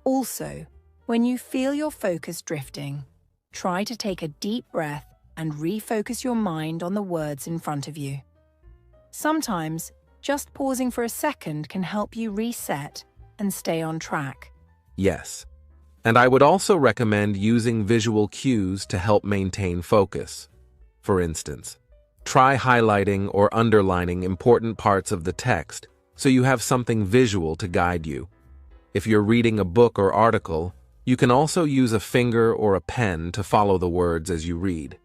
Also, when you feel your focus drifting, try to take a deep breath and refocus your mind on the words in front of you. Sometimes, just pausing for a second can help you reset and stay on track. Yes. And I would also recommend using visual cues to help maintain focus. For instance, try highlighting or underlining important parts of the text so you have something visual to guide you. If you're reading a book or article, you can also use a finger or a pen to follow the words as you read.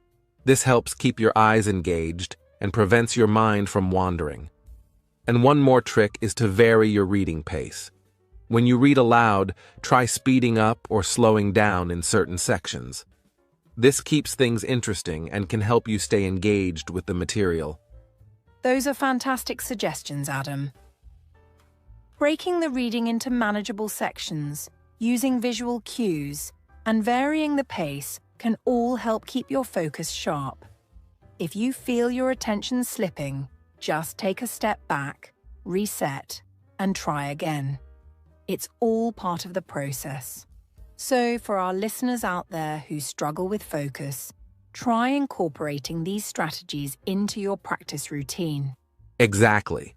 This helps keep your eyes engaged and prevents your mind from wandering. And one more trick is to vary your reading pace. When you read aloud, try speeding up or slowing down in certain sections. This keeps things interesting and can help you stay engaged with the material. Those are fantastic suggestions, Adam. Breaking the reading into manageable sections, using visual cues, and varying the pace can all help keep your focus sharp. If you feel your attention slipping, just take a step back, reset, and try again. It's all part of the process. So for our listeners out there who struggle with focus, try incorporating these strategies into your practice routine. Exactly.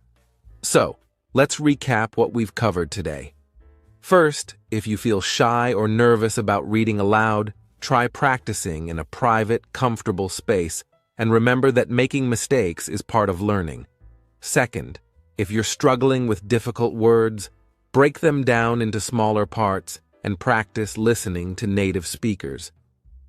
So, let's recap what we've covered today. First, if you feel shy or nervous about reading aloud, try practicing in a private, comfortable space, and remember that making mistakes is part of learning. Second, if you're struggling with difficult words, break them down into smaller parts and practice listening to native speakers.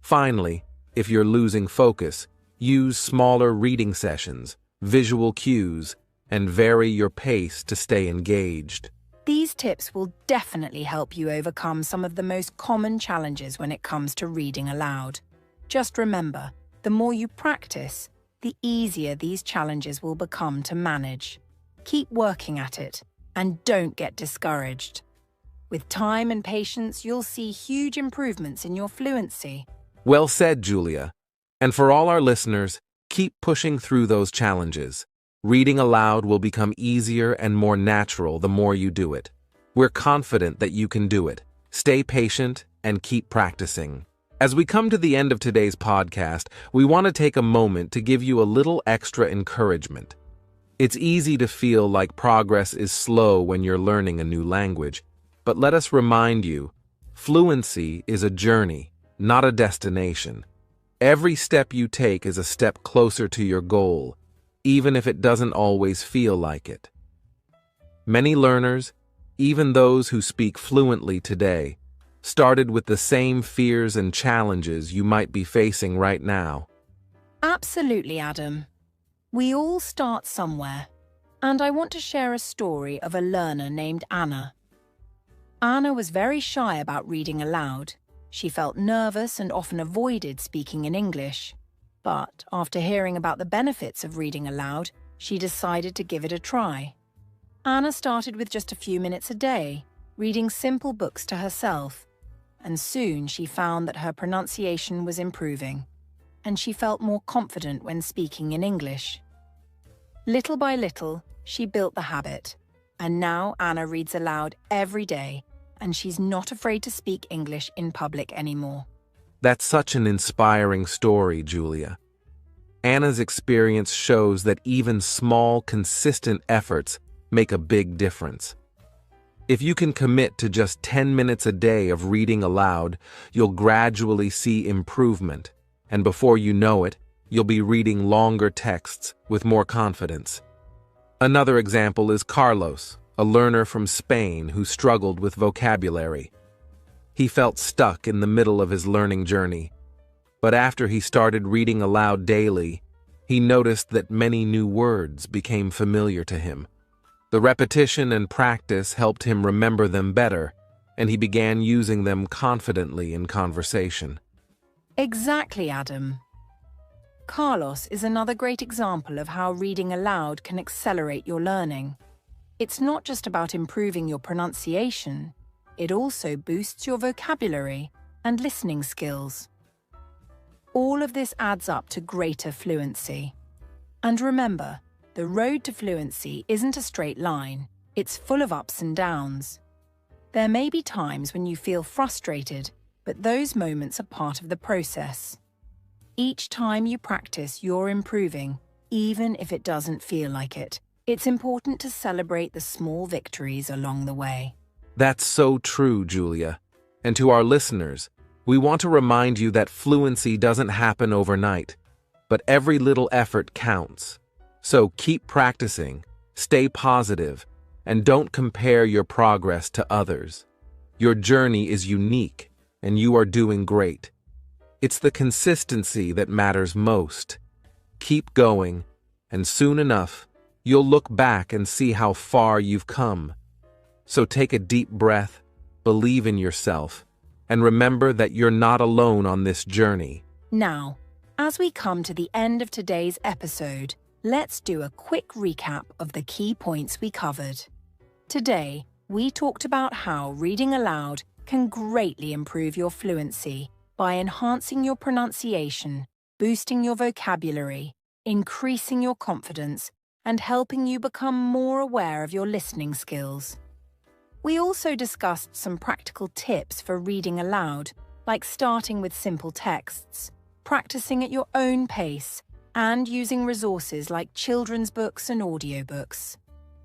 Finally, if you're losing focus, use smaller reading sessions, visual cues, and vary your pace to stay engaged. These tips will definitely help you overcome some of the most common challenges when it comes to reading aloud. Just remember, the more you practice, the easier these challenges will become to manage. Keep working at it, and don't get discouraged. With time and patience, you'll see huge improvements in your fluency. Well said, Julia. And for all our listeners, keep pushing through those challenges. Reading aloud will become easier and more natural the more you do it. We're confident that you can do it. Stay patient and keep practicing. As we come to the end of today's podcast, we want to take a moment to give you a little extra encouragement. It's easy to feel like progress is slow when you're learning a new language, but let us remind you, fluency is a journey, not a destination. Every step you take is a step closer to your goal, even if it doesn't always feel like it. Many learners, even those who speak fluently today, started with the same fears and challenges you might be facing right now. Absolutely, Adam. We all start somewhere, and I want to share a story of a learner named Anna. Anna was very shy about reading aloud. She felt nervous and often avoided speaking in English. But after hearing about the benefits of reading aloud, she decided to give it a try. Anna started with just a few minutes a day, reading simple books to herself, and soon she found that her pronunciation was improving, and she felt more confident when speaking in English. Little by little, she built the habit, and now Anna reads aloud every day, and she's not afraid to speak English in public anymore. That's such an inspiring story, Julia. Anna's experience shows that even small, consistent efforts make a big difference. If you can commit to just 10 minutes a day of reading aloud, you'll gradually see improvement, and before you know it, you'll be reading longer texts with more confidence. Another example is Carlos, a learner from Spain who struggled with vocabulary. He felt stuck in the middle of his learning journey, but after he started reading aloud daily, he noticed that many new words became familiar to him. The repetition and practice helped him remember them better, and he began using them confidently in conversation. Exactly, Adam. Carlos is another great example of how reading aloud can accelerate your learning. It's not just about improving your pronunciation, it also boosts your vocabulary and listening skills. All of this adds up to greater fluency. And remember, the road to fluency isn't a straight line, it's full of ups and downs. There may be times when you feel frustrated, but those moments are part of the process. Each time you practice, you're improving, even if it doesn't feel like it. It's important to celebrate the small victories along the way. That's so true, Julia. And to our listeners, we want to remind you that fluency doesn't happen overnight, but every little effort counts. So keep practicing, stay positive, and don't compare your progress to others. Your journey is unique, and you are doing great. It's the consistency that matters most. Keep going, and soon enough, you'll look back and see how far you've come. So take a deep breath, believe in yourself, and remember that you're not alone on this journey. Now, as we come to the end of today's episode, let's do a quick recap of the key points we covered. Today, we talked about how reading aloud can greatly improve your fluency by enhancing your pronunciation, boosting your vocabulary, increasing your confidence, and helping you become more aware of your listening skills. We also discussed some practical tips for reading aloud, like starting with simple texts, practicing at your own pace, and using resources like children's books and audiobooks.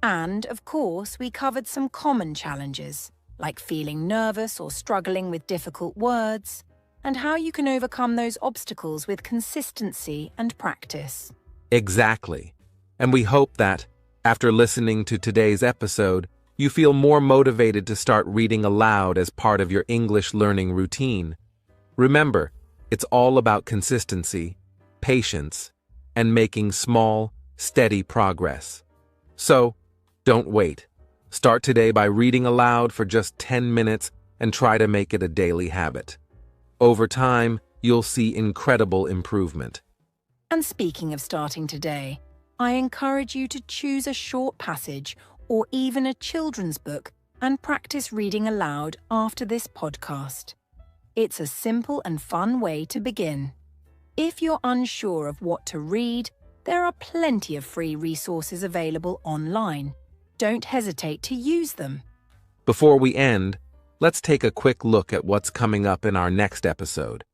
And, of course, we covered some common challenges, like feeling nervous or struggling with difficult words, and how you can overcome those obstacles with consistency and practice. Exactly. And we hope that, after listening to today's episode, you feel more motivated to start reading aloud as part of your English learning routine. Remember, it's all about consistency, patience, and making small, steady progress. So, don't wait. Start today by reading aloud for just 10 minutes and try to make it a daily habit. Over time, you'll see incredible improvement. And speaking of starting today, I encourage you to choose a short passage or even a children's book and practice reading aloud after this podcast. It's a simple and fun way to begin. If you're unsure of what to read, there are plenty of free resources available online. Don't hesitate to use them. Before we end, let's take a quick look at what's coming up in our next episode.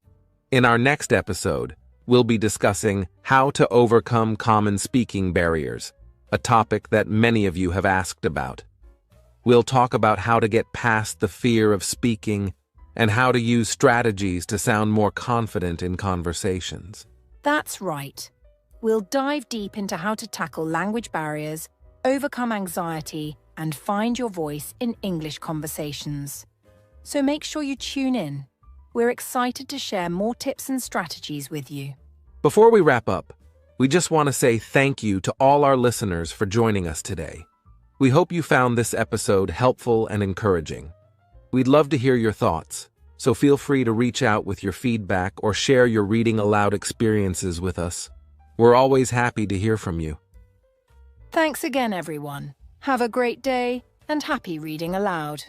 In our next episode, we'll be discussing how to overcome common speaking barriers, a topic that many of you have asked about. We'll talk about how to get past the fear of speaking and how to use strategies to sound more confident in conversations. That's right. We'll dive deep into how to tackle language barriers, overcome anxiety, and find your voice in English conversations. So make sure you tune in. We're excited to share more tips and strategies with you. Before we wrap up, we just want to say thank you to all our listeners for joining us today. We hope you found this episode helpful and encouraging. We'd love to hear your thoughts, so feel free to reach out with your feedback or share your reading aloud experiences with us. We're always happy to hear from you. Thanks again, everyone. Have a great day and happy reading aloud.